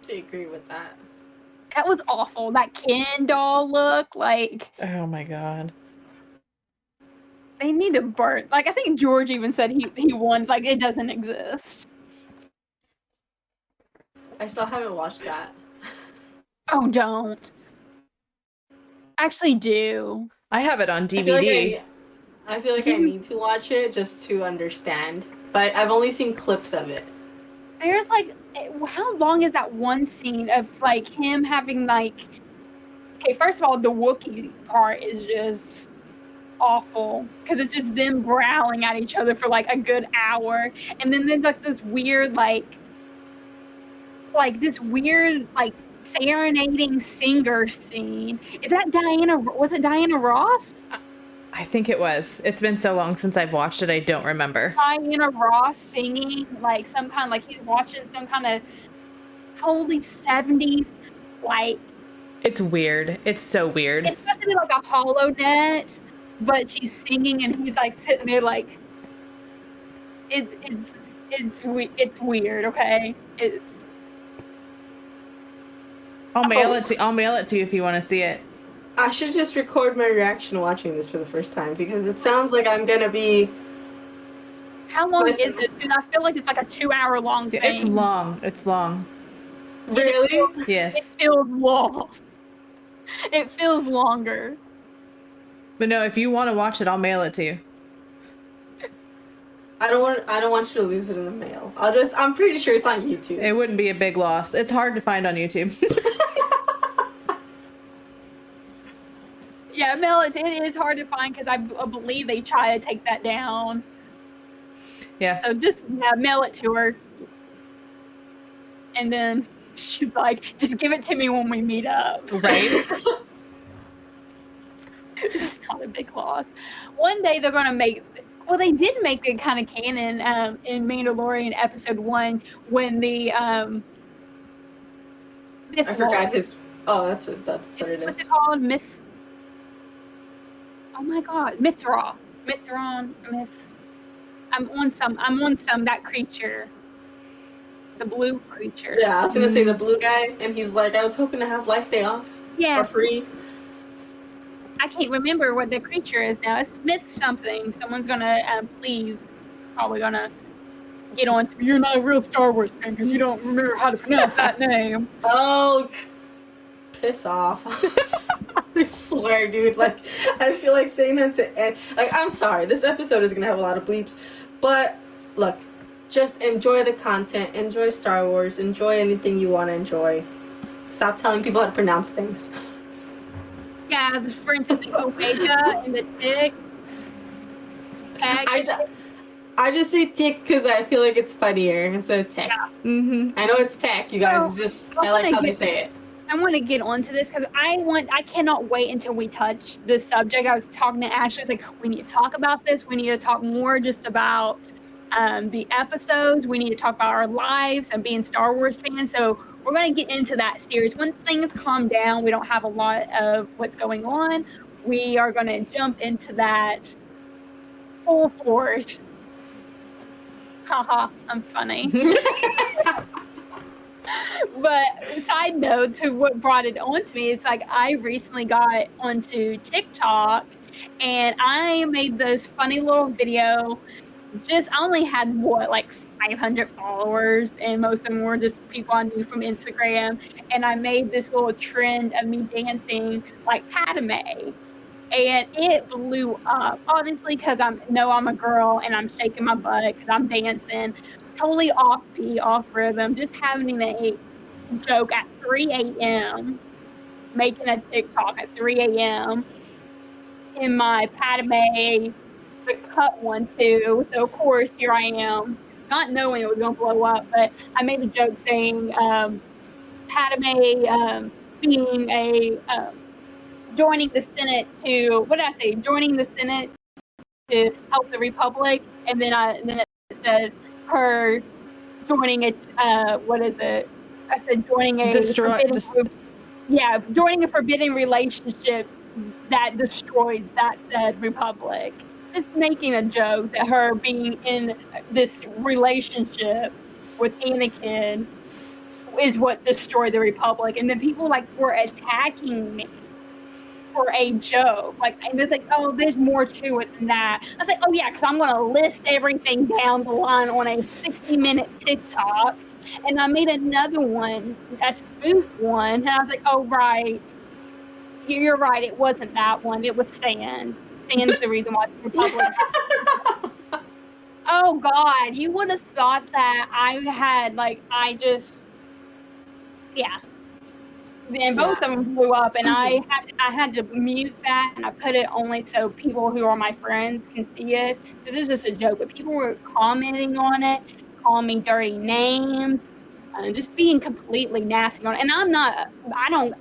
I agree with that. That was awful. That Ken doll look, like. Oh my god. They need to burn. Like, I think George even said he won. Like, it doesn't exist. I still haven't watched that. Oh, don't. Actually, do. I have it on DVD. I feel like I need to watch it just to understand. But I've only seen clips of it. There's like, how long is that one scene of like him having like, okay, first of all, the Wookiee part is just awful because it's just them growling at each other for like a good hour. And then there's like this weird, like serenading singer scene. Is that was it Diana Ross? I think it was. It's been so long since I've watched it, I don't remember. Diana Ross singing like some kind, like he's watching some kind of holy 70s, like. It's weird. It's so weird. It's supposed to be like a holonet, but she's singing and he's like sitting there like. It's weird. Okay, it's. I'll mail it to you if you want to see it. I should just record my reaction watching this for the first time because it sounds like I'm gonna be. How long is it? And I feel like it's like a 2-hour long thing. It's long. It's long. Really? Yes. It feels long. It feels longer. But no, if you want to watch it, I'll mail it to you. I don't want you to lose it in the mail. I'm pretty sure it's on YouTube. It wouldn't be a big loss. It's hard to find on YouTube. Yeah, mail it. It is hard to find because I believe they try to take that down. Yeah. So just mail it to her. And then she's like, just give it to me when we meet up. Right? It's not a big loss. One day they're going to make... Well, they did make it kind of canon in Mandalorian Episode 1 when the... I forgot his... Oh, that's what it is. What's it called? Oh my god, Mithra. I'm on some that creature. The blue creature. Yeah, I was gonna say the blue guy, and he's like, I was hoping to have Life Day off. Yeah. For free. I can't remember what the creature is now. It's Smith something. Someone's gonna probably gonna get on to, you're not a real Star Wars fan because you don't remember how to pronounce that name. Oh, piss off. I swear, dude. Like, I feel like saying that to end. Like, I'm sorry. This episode is gonna have a lot of bleeps, but look, just enjoy the content. Enjoy Star Wars. Enjoy anything you want to enjoy. Stop telling people how to pronounce things. Yeah, for instance, the Omega and the Tick. I just say Tick because I feel like it's funnier instead of Tech. Yeah. Mm-hmm. I know it's Tech, you guys. It's just I like how they say it. I want to get onto this because I cannot wait until we touch this subject. I was talking to Ashley. I was like, we need to talk about this. We need to talk more just about the episodes. We need to talk about our lives and being Star Wars fans. So we're going to get into that series. Once things calm down, we don't have a lot of what's going on. We are going to jump into that full force. Haha, I'm funny. But side note to what brought it on to me, it's like I recently got onto TikTok and I made this funny little video. I only had like 500 followers, and most of them were just people I knew from Instagram. And I made this little trend of me dancing like Padme, and it blew up. Obviously, because I'm a girl and I'm shaking my butt because I'm dancing, totally off beat, off rhythm, just having a joke at 3 a.m. making a TikTok at 3 a.m. in my Padme, the cut one too. So of course here I am, not knowing it was going to blow up, but I made a joke saying Padme being joining the Senate to, what did I say? Joining the Senate to help the Republic, and then it said her joining it. What is it? I said joining a joining a forbidden relationship that destroyed that said Republic. Just making a joke that her being in this relationship with Anakin is what destroyed the Republic, and then people like were attacking me for a joke. Like, and it's like, oh, there's more to it than that. I was like, oh yeah, because I'm gonna list everything down the line on a 60-minute TikTok. And I made another one, a spoof one, and I was like, oh right, you're right, it wasn't that one, it was sand. Sand's the reason why the Republic. Oh God, you would have thought that I had and both of them blew up, and I had to mute that, and I put it only so people who are my friends can see it. This is just a joke, but people were commenting on it, calling me dirty names, just being completely nasty on it. And I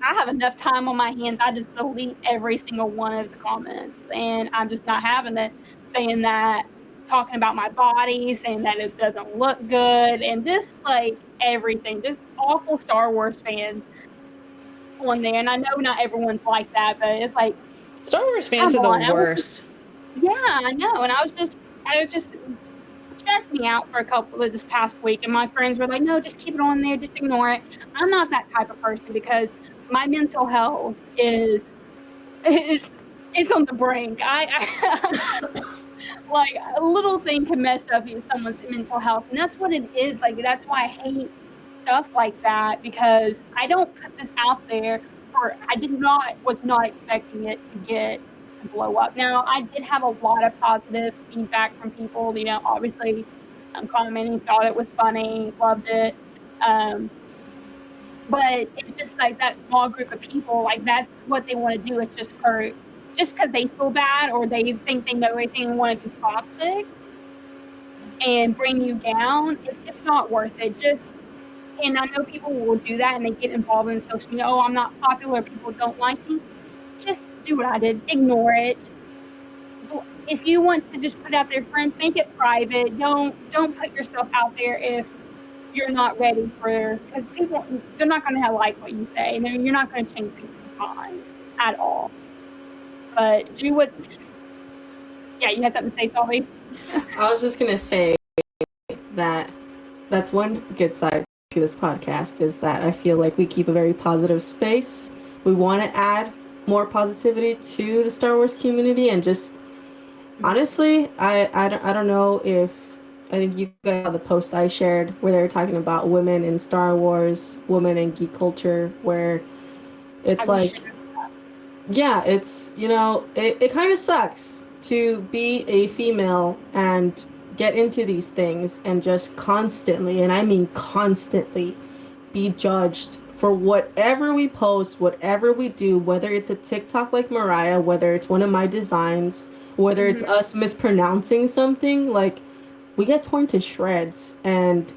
have enough time on my hands. I just delete every single one of the comments, and I'm just not having it, saying that, talking about my body, saying that it doesn't look good, and just like everything, just awful Star Wars fans on there. And I know not everyone's like that, but it's like Star Wars fans are the worst. I know. And I was just stressed me out for a couple of this past week, and my friends were like, no, just keep it on there, just ignore it. I'm not that type of person because my mental health is it's on the brink. I like a little thing can mess up someone's mental health, and that's what it is. Like, that's why I hate stuff like that, because I don't put this out there was not expecting it to blow up. Now, I did have a lot of positive feedback from people, obviously commenting, thought it was funny, loved it. But it's just like that small group of people, like that's what they want to do, is just hurt, just because they feel bad or they think they know everything and want to be toxic and bring you down. It's not worth it. And I know people will do that and they get involved in social media. Oh, I'm not popular, people don't like me. Just do what I did. Ignore it. If you want to just put out there, friends, make it private. Don't put yourself out there if you're not ready because people, they're not going to like what you say, and you're not going to change people's mind at all. But do what. Yeah, you had something to say, Solly? I was just going to say that that's one good side to this podcast, is that I feel like we keep a very positive space. We want to add more positivity to the Star Wars community, and just honestly, I don't know if I think you guys saw the post I shared where they were talking about women in Star Wars, women in geek culture, where it's like, yeah, it's, it kind of sucks to be a female and get into these things and just constantly, and I mean constantly, be judged for whatever we post, whatever we do, whether it's a TikTok like Mariah, whether it's one of my designs, whether it's us mispronouncing something, like, we get torn to shreds, and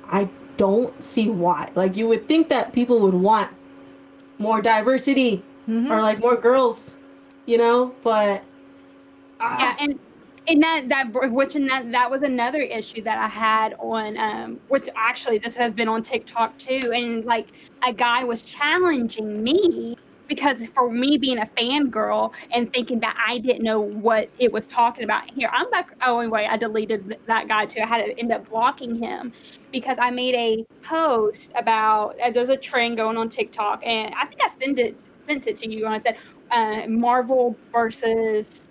I don't see why. Like, you would think that people would want more diversity or like more girls, but yeah, And that was another issue that I had on which actually this has been on TikTok too, and like a guy was challenging me because for me being a fangirl and thinking that I didn't know what it was talking about. Here, I'm back. Oh, anyway, I deleted that guy too. I had to end up blocking him because I made a post about there's a trend going on TikTok, and I think I sent it to you, and I said Marvel versus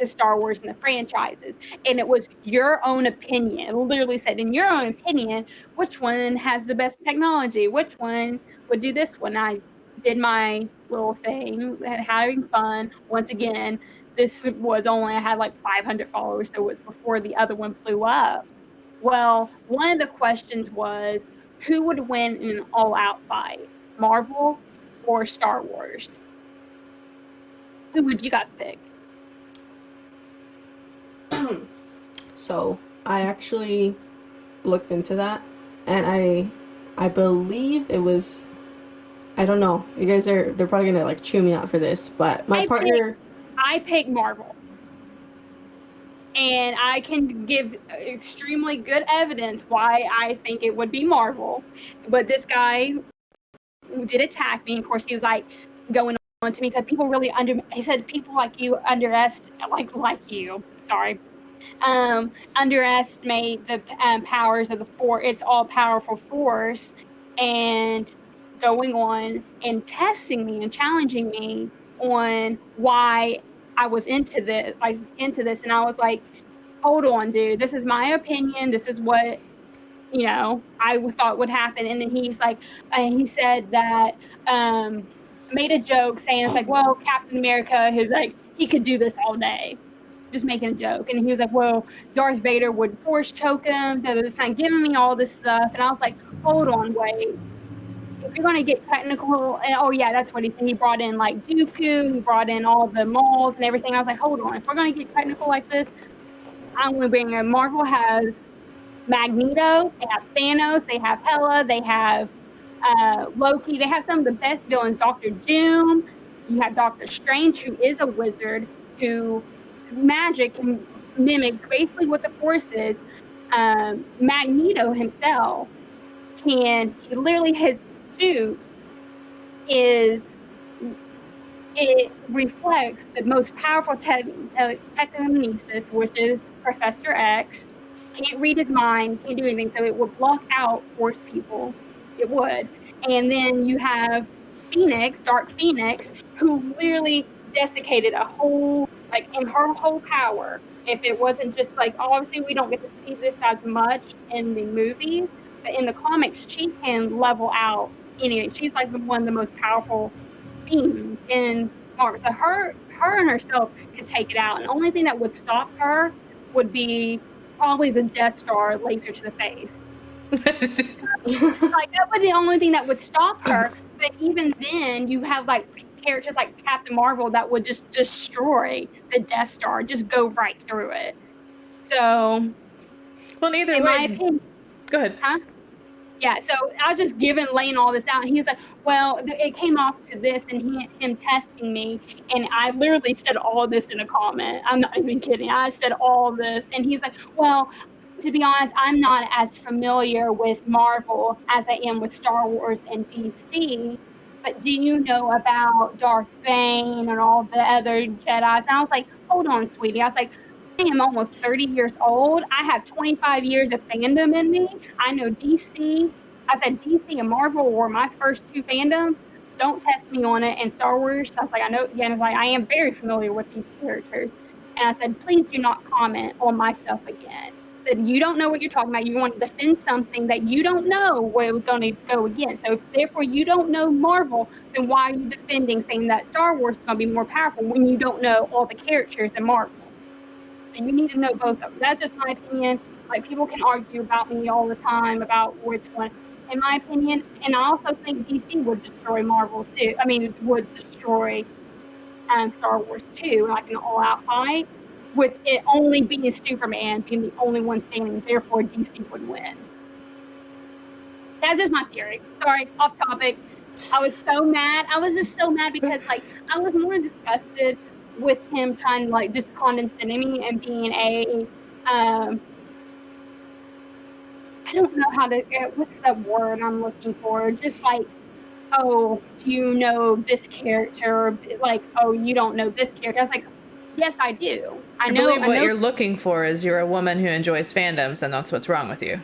Star Wars and the franchises. And it was your own opinion. It literally said, in your own opinion, which one has the best technology? Which one would do this one? I did my little thing, having fun. Once again, this was only, I had like 500 followers, so it was before the other one blew up. Well, one of the questions was, who would win in an all-out fight, Marvel or Star Wars? Who would you guys pick? So I actually looked into that, and I believe it was, I don't know. You guys they're probably gonna like chew me out for this, but I pick Marvel. And I can give extremely good evidence why I think it would be Marvel. But this guy did attack me. Of course, he was like going on to me. He said people really people like you underestimate the powers of the force. It's all powerful force, and going on and testing me and challenging me on why I was into this. And I was like, hold on, dude, this is my opinion. This is what, I thought would happen. And then he's like, he said that, made a joke saying, it's like, well, Captain America, he could do this all day. Just making a joke. And he was like, well, Darth Vader would force choke him. This time giving me all this stuff. And I was like, hold on, wait. If you're going to get technical, and oh yeah, that's what he said. He brought in like Dooku, he brought in all the malls and everything. I was like, hold on, if we're going to get technical like this, I'm going to bring in. Marvel has Magneto, they have Thanos, they have Hela, they have Loki, they have some of the best villains. Dr. Doom, you have Doctor Strange, who is a wizard, who magic can mimic basically what the Force is. Magneto himself his suit it reflects the most powerful telekinesis, which is Professor X. Can't read his mind, can't do anything, so it would block out Force people. It would. And then you have Dark Phoenix, who literally desiccated a whole, in her whole power. If it wasn't just obviously we don't get to see this as much in the movies, but in the comics, she can level out anyway. She's one of the most powerful beings in Marvel. So her and herself could take it out. And the only thing that would stop her would be probably the Death Star laser to the face. That was the only thing that would stop her. But even then, you have characters like Captain Marvel that would just destroy the Death Star, just go right through it. So, well, either in way, my opinion, go ahead. Huh? Yeah, so I was just laying all this out, and he was like, well, it came off to this, and him testing me, and I literally said all this in a comment. I'm not even kidding. I said all this, and he's like, well, to be honest, I'm not as familiar with Marvel as I am with Star Wars and DC, but do you know about Darth Bane and all the other Jedis? And I was like, hold on, sweetie. I was like, I am almost 30 years old. I have 25 years of fandom in me. I know DC. I said DC and Marvel were my first two fandoms. Don't test me on it. And Star Wars, I was like, I know. Again, I am very familiar with these characters. And I said, please do not comment on my stuff again. I said, you don't know what you're talking about. You want to defend something that you don't know where it was going to go again. So if therefore you don't know Marvel, then why are you defending saying that Star Wars is going to be more powerful when you don't know all the characters in Marvel? So you need to know both of them. That's just my opinion. People can argue about me all the time about which one. In my opinion, and I also think DC would destroy Marvel too. I mean, it would destroy Star Wars too, an all-out fight, with it only being Superman being the only one standing. Therefore, DC would win. That's just my theory. Sorry, off topic. I was so mad. I was just so mad because I was more disgusted with him trying to like just condescending and being a I don't know how to what's the word I'm looking for, just like, oh, do you know this character, like, oh, you don't know this character. I was like, yes, I do. I believe what you're looking for is you're a woman who enjoys fandoms, and that's what's wrong with you.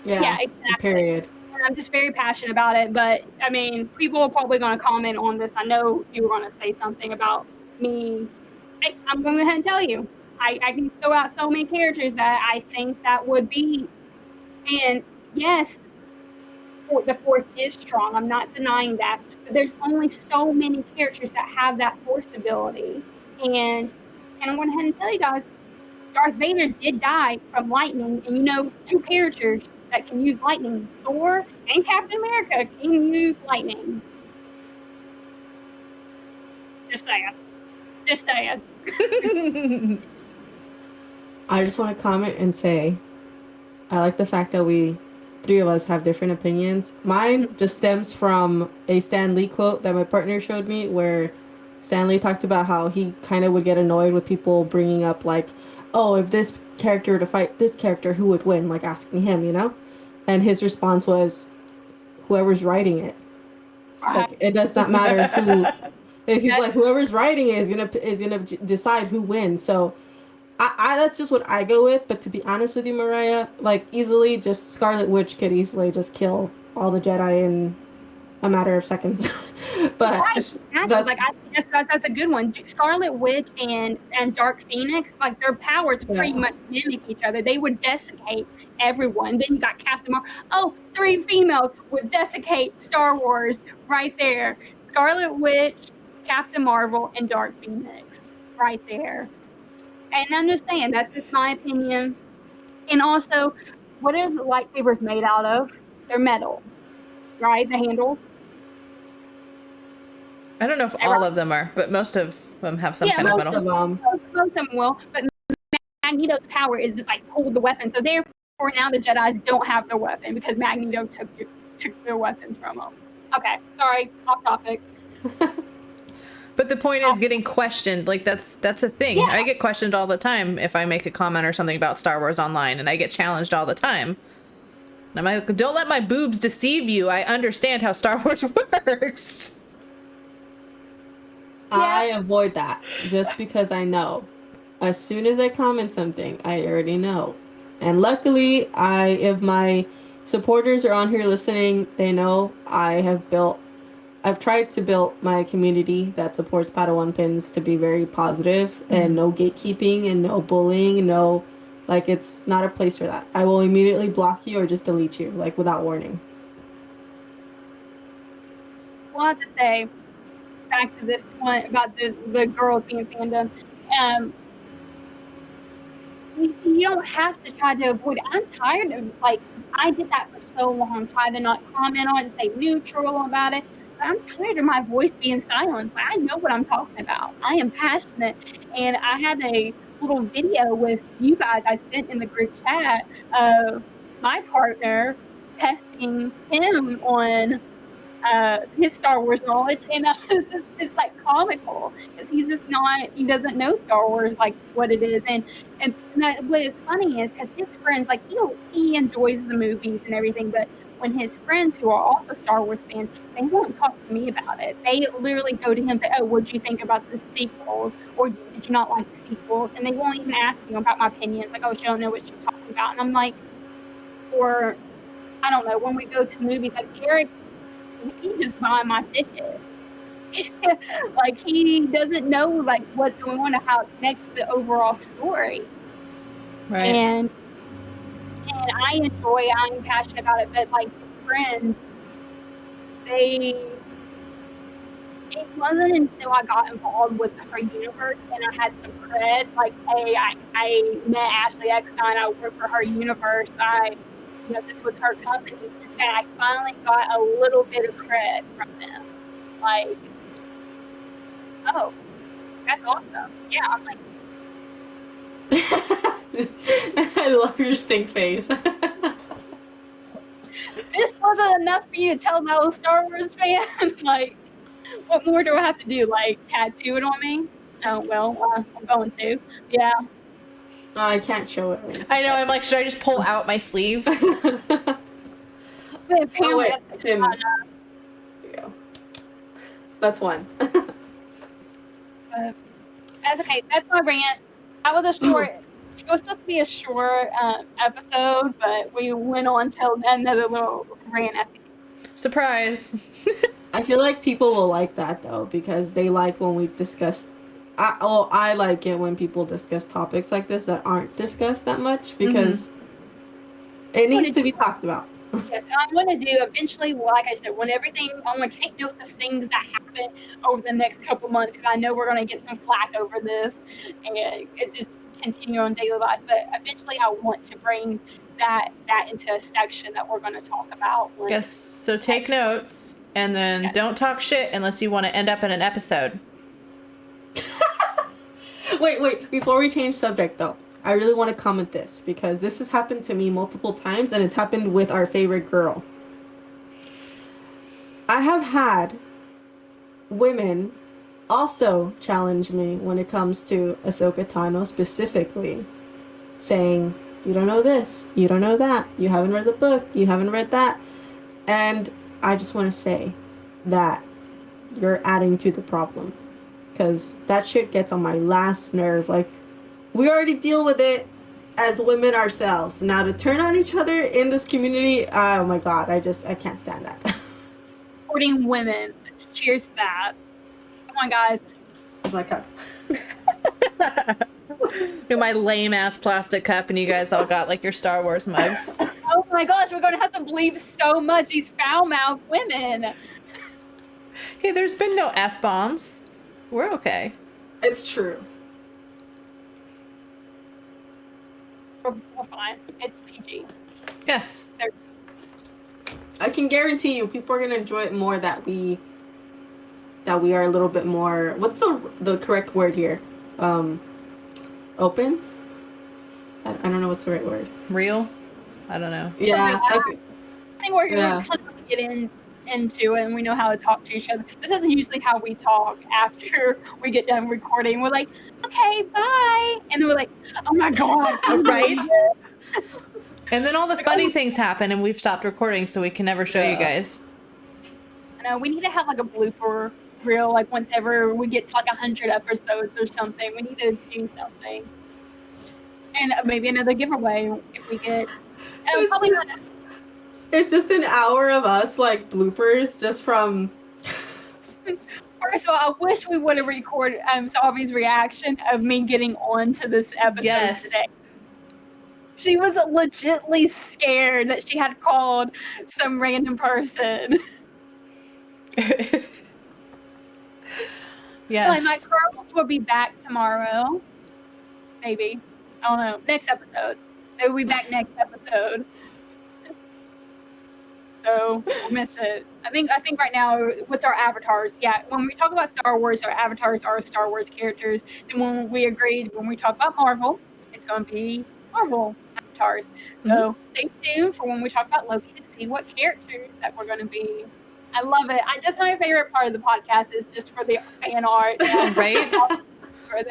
Yeah, exactly. Period. And I'm just very passionate about it, but I mean, people are probably going to comment on this. I know you were going to say something about me. I'm going to go ahead and tell you. I can throw out so many characters that I think that would be, and yes, the Force is strong. I'm not denying that, but there's only so many characters that have that Force ability, and I'm going to ahead and tell you guys, Darth Vader did die from lightning, and you know, 2 characters that can use lightning, Thor and Captain America, can use lightning. Just saying. I just want to comment and say, I like the fact that we 3 of us have different opinions. Mine just stems from a Stan Lee quote that my partner showed me, where Stan Lee talked about how he kind of would get annoyed with people bringing up like, oh, if this character were to fight this character, who would win? Like asking him, you know? And his response was, whoever's writing it. Like, it does not matter who. If he's like, whoever's writing it is gonna decide who wins. So, I that's just what I go with. But to be honest with you, Mariah, like easily, just Scarlet Witch could easily just kill all the Jedi in a matter of seconds. But right, exactly. That's a good one. Scarlet Witch and Dark Phoenix, like their powers pretty much mimic each other. They would desiccate everyone. Then you got Captain Marvel. Oh, 3 females would desiccate Star Wars right there. Scarlet Witch, Captain Marvel, and Dark Phoenix right there. And I'm just saying, that's just my opinion. And also, what are the lightsabers made out of? They're metal, right? The handles. I don't know if all of them are, but most of them have some kind of metal. Most of them will, but Magneto's power is just like pull the weapon. So therefore, now the Jedi don't have their weapon because Magneto took their weapons from them. Okay, sorry, off topic. But the point is getting questioned. Like that's a thing. Yeah. I get questioned all the time if I make a comment or something about Star Wars online, and I get challenged all the time. And I'm like, don't let my boobs deceive you. I understand how Star Wars works. I avoid that just because I know. As soon as I comment something, I already know. And luckily, if my supporters are on here listening, they know I've tried to build my community that supports Padawan Pins to be very positive and no gatekeeping and no bullying, it's not a place for that. I will immediately block you or just delete you, like without warning. Well, I have to say, back to this one about the girls being fandom, you don't have to try to avoid it. I'm tired of, I did that for so long, trying to not comment on it, stay neutral about it. But I'm tired of my voice being silenced. I know what I'm talking about. I am passionate. And I had a little video with you guys I sent in the group chat of my partner testing him on his Star Wars knowledge, and it's like comical because he doesn't know Star Wars like what it is, and that, what is funny is because his friends, like, he enjoys the movies and everything, but when his friends who are also Star Wars fans, they won't talk to me about it. They literally go to him and say, oh, what do you think about the sequels, or did you not like the sequels? And they won't even ask me about my opinions, like, oh, she don't know what she's talking about. And I'm like, or I don't know, when we go to movies, like Eric, he just buy my ticket. Like, he doesn't know like what's going on or how it connects to the overall story. Right. And I'm passionate about it, but like his friends, it wasn't until I got involved with her universe and I had some cred, like, hey, I met Ashley Eckstein, I worked for her universe, this was her company, and I finally got a little bit of cred from them. Like, oh, that's awesome. Yeah, I'm like, I love your stink face. This wasn't enough for you to tell those Star Wars fans? Like, what more do I have to do? Like, tattoo it on me? Oh, well, I'm going to. Yeah. No, I can't show it. Right. I know. I'm like, should I just pull out my sleeve? But apparently, wait, there you go. That's one. That's okay. That's my rant. That was a short. It was supposed to be a short episode, but we went on till another little rant at the end. Surprise. I feel like people will like that though, because they like when we discuss. I like it when people discuss topics like this that aren't discussed that much, because it needs to be talked about. Yes, I'm going to do eventually, like I said, when everything, I'm going to take notes of things that happen over the next couple months, because I know we're going to get some flack over this and it just continue on daily life. But eventually I want to bring that into a section that we're going to talk about. Yes, so take notes and then don't talk shit unless you want to end up in an episode. Wait, before we change subject though, I really want to comment this, because this has happened to me multiple times, and it's happened with our favorite girl. I have had women also challenge me when it comes to Ahsoka Tano specifically, saying, you don't know this, you don't know that, you haven't read the book, you haven't read that. And I just want to say that you're adding to the problem, because that shit gets on my last nerve. Like, we already deal with it as women ourselves. Now to turn on each other in this community, oh my god, I can't stand that. Supporting women. Let's cheers to that. Come on, guys. It's my cup. My lame ass plastic cup, and you guys all got like your Star Wars mugs. Oh my gosh, we're going to have to bleep so much these foul-mouthed women. Hey, there's been no F-bombs. We're okay. It's true. We're fine. It's PG. Yes. I can guarantee you people are going to enjoy it more that we are a little bit more, what's the correct word here? Open? I don't know what's the right word. Real? I don't know. Yeah, that's it. I think we're going to kind of get into it, and we know how to talk to each other. This isn't usually how we talk after we get done recording. We're like, okay, bye. And then we're like, oh my God. Right? And then all the funny things happen, and we've stopped recording, so we can never show you guys. I know, we need to have like a blooper reel, like once ever we get to like 100 episodes or something. We need to do something. And maybe another giveaway if we get. Probably not. It's just an hour of us like bloopers just from. First of all, I wish we would have recorded Salvi's reaction of me getting on to this episode today. She was legitly scared that she had called some random person. Yes. Like, my girls will be back tomorrow. Maybe. I don't know. Next episode. They will be back next episode. So we'll miss it. I think right now, what's our avatars? Yeah, when we talk about Star Wars, our avatars are Star Wars characters. And when we agreed, when we talk about Marvel, it's going to be Marvel avatars. So stay tuned for when we talk about Loki to see what characters that we're going to be. I love it. That's my favorite part of the podcast, is just for the fan art. Right? I was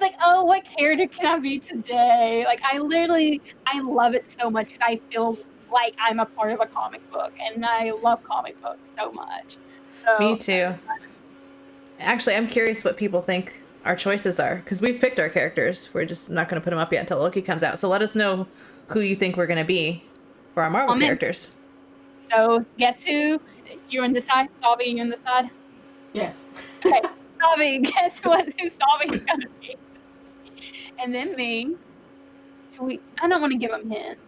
like, oh, what character can I be today? Like, I love it so much, because I feel like I'm a part of a comic book, and I love comic books so much. So, me too. Actually, I'm curious what people think our choices are, because we've picked our characters. We're just not going to put them up yet until Loki comes out. So let us know who you think we're going to be for our Marvel characters. So guess who? You're on this side? Salvi, you're on this side? Yes. Okay. Salvi, guess who Salvi's going to be? And then me. I don't want to give them hints.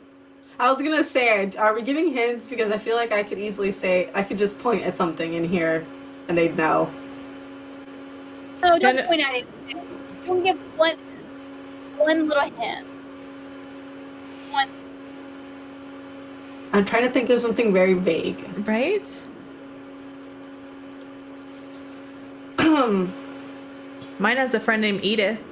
I was gonna say, are we giving hints? Because I feel like I could easily say, I could just point at something in here and they'd know. No, don't point at anything. You can give one little hint. One. I'm trying to think of something very vague. Right? Mine has a friend named Edith.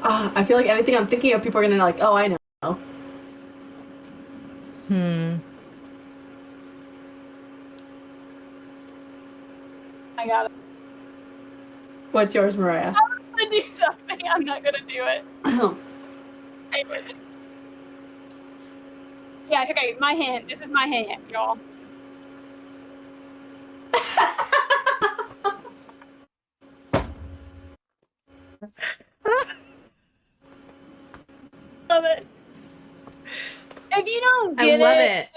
I feel like anything I'm thinking of, people are gonna like, oh, I know. I got it. What's yours, Mariah? I'm gonna do something. I'm not gonna do it. Yeah, okay, my hint. This is my hint, y'all. Love it. If you don't get it.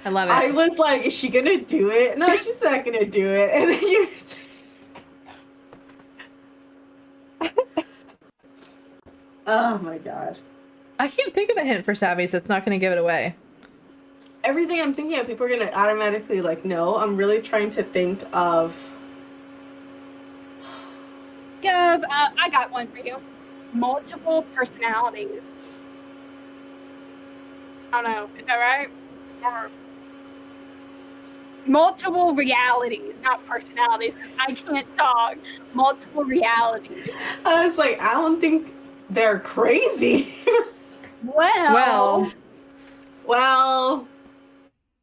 I love it. I was like, is she gonna do it? No, she's not gonna do it. And then you. Oh my god. I can't think of a hint for Savvy, so it's not going to give it away. Everything I'm thinking of, people are gonna automatically like know. I'm really trying to think of. I got one for you. Multiple personalities. I don't know. Is that right? Or multiple realities, not personalities, because I can't talk. Multiple realities. I was like, I don't think they're crazy. Well,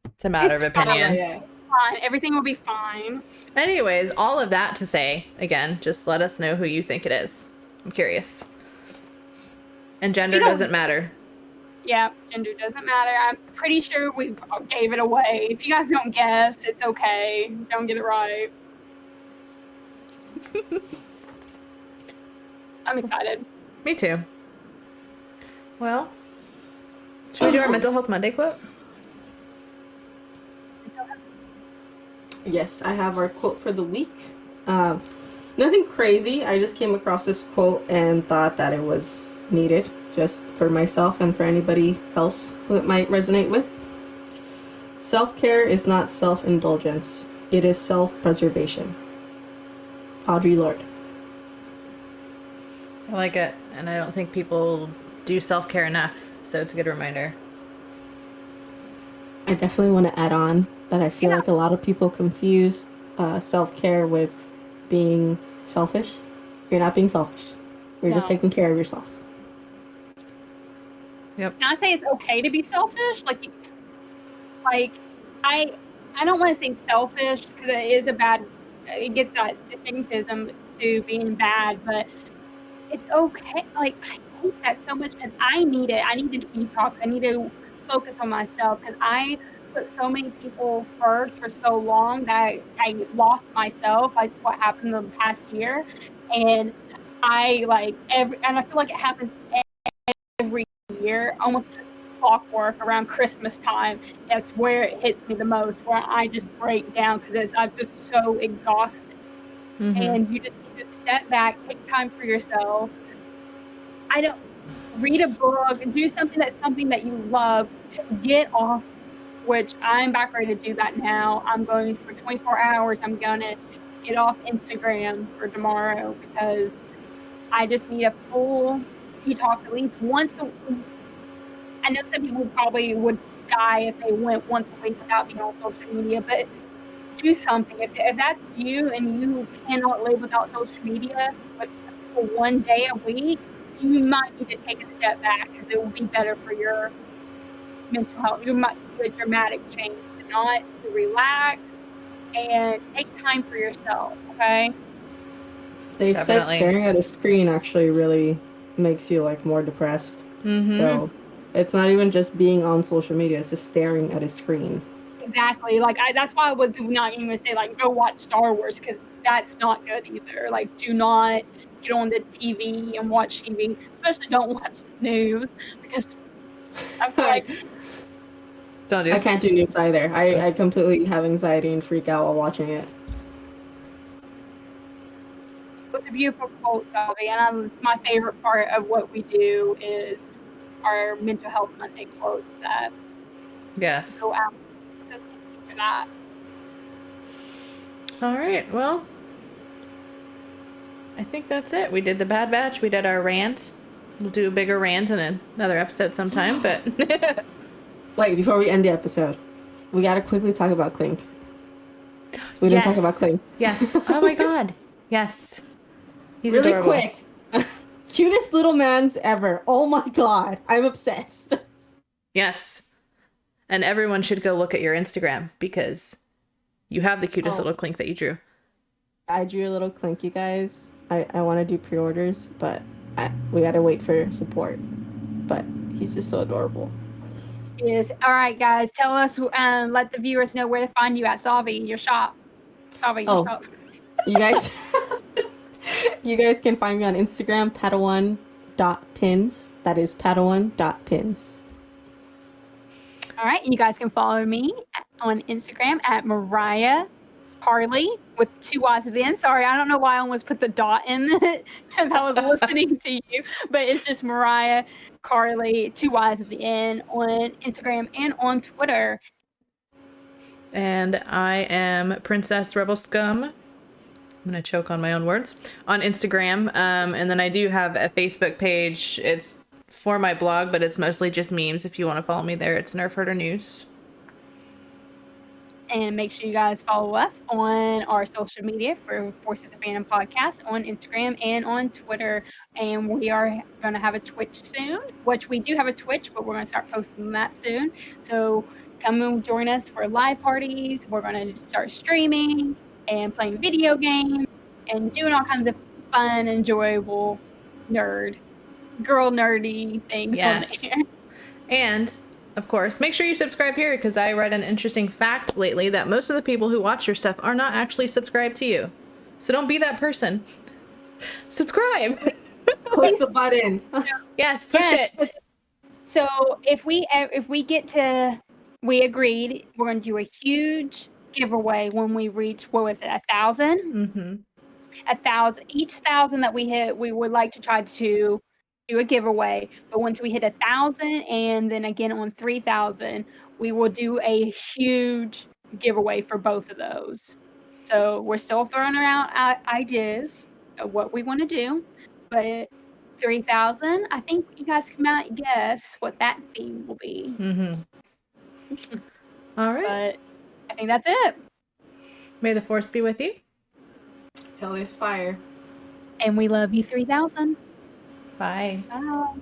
it's a matter of opinion. Fine. Everything will be fine. Anyways, all of that to say, again, just let us know who you think it is. I'm curious. And gender doesn't matter. Yeah, gender doesn't matter. I'm pretty sure we gave it away. If you guys don't guess, it's okay. Don't get it right. I'm excited. Me too. Well, should we do our Mental Health Monday quote? Yes, I have our quote for the week. Nothing crazy. I just came across this quote and thought that it was needed just for myself and for anybody else who it might resonate with. Self-care is not self-indulgence. It is self-preservation. Audre Lorde. I like it, and I don't think people do self-care enough, so it's a good reminder. I definitely want to add on that I feel like a lot of people confuse self-care with being selfish. You're not being selfish. You're just taking care of yourself. Yep. Can I say it's okay to be selfish? I don't want to say selfish because it is it gets that stigmatism to being bad, but it's okay. Like, I hate that so much because I need it. I need to detox. I need to focus on myself because I put so many people first for so long that I lost myself. Like what happened in the past year, and I feel like it happens every year, almost clockwork around Christmas time. That's where it hits me the most, where I just break down because I'm just so exhausted. Mm-hmm. And you just need to step back, take time for yourself. Read a book, do something that you love to get off, which I'm about ready to do that now. I'm going for 24 hours. I'm going to get off Instagram for tomorrow because I just need a full detox at least once a week. I know some people probably would die if they went once a week without being on social media, but do something. If that's you and you cannot live without social media, but for one day a week, you might need to take a step back because it will be better for your mental health. You might see a dramatic change to relax and take time for yourself, okay? They've said staring at a screen actually really makes you like more depressed. Mm-hmm. So it's not even just being on social media, it's just staring at a screen. Exactly. That's why I was not even going to say go watch Star Wars because that's not good either. Do not get on the TV and watch TV. Especially don't watch the news because I feel like I can't do news either. I completely have anxiety and freak out while watching it. It's a beautiful quote, Salvi, and it's my favorite part of what we do is our Mental Health Monday quotes that go out. So thank you for that. All right, well, I think that's it. We did the Bad Batch. We did our rant. We'll do a bigger rant in another episode sometime, but... Wait, before we end the episode, we gotta quickly talk about Clink. We didn't talk about Clink. Yes. Oh my god. Yes. He's really adorable. Quick. Cutest little mans ever. Oh my god. I'm obsessed. Yes. And everyone should go look at your Instagram because you have the cutest little clink that you drew. I drew a little clink, you guys. I want to do pre-orders, but we gotta wait for support. But he's just so adorable. Yes. All right, guys. Tell us, let the viewers know where to find you at Salvi, your shop. Salvi, your shop. You guys, you guys can find me on Instagram, padawan.pins. That is padawan.pins. All right. You guys can follow me on Instagram at Mariah Carly with 2 Y's at the end. Sorry, I don't know why I almost put the dot in it because I was listening to you, but it's just Mariah Carly, 2 Y's at the end on Instagram and on Twitter. And I am Princess Rebel Scum. I'm gonna choke on my own words on Instagram. And then I do have a Facebook page. It's for my blog, but it's mostly just memes. If you want to follow me there, it's Nerf Herder News. And make sure you guys follow us on our social media for Forces of Fandom Podcast on Instagram and on Twitter. And we are going to have a Twitch soon, which we do have a Twitch, but we're going to start posting that soon. So come and join us for live parties. We're going to start streaming and playing video games and doing all kinds of fun, enjoyable girl nerdy things. Yes. On there. And of course, make sure you subscribe here because I read an interesting fact lately that most of the people who watch your stuff are not actually subscribed to you. So don't be that person. Subscribe. Click the button. Yes, push it. So if we agreed we're going to do a huge giveaway when we reach, what was it, 1,000? Mm-hmm. 1,000. Each 1,000 that we hit, we would like to try to do a giveaway. But once we hit 1,000 and then again on 3,000, we will do a huge giveaway for both of those. So we're still throwing around ideas of what we want to do. But 3,000, I think you guys can guess what that theme will be. Mm-hmm. All right. But I think that's it. May the force be with you. Till they aspire. And we love you, 3,000. Bye. Bye.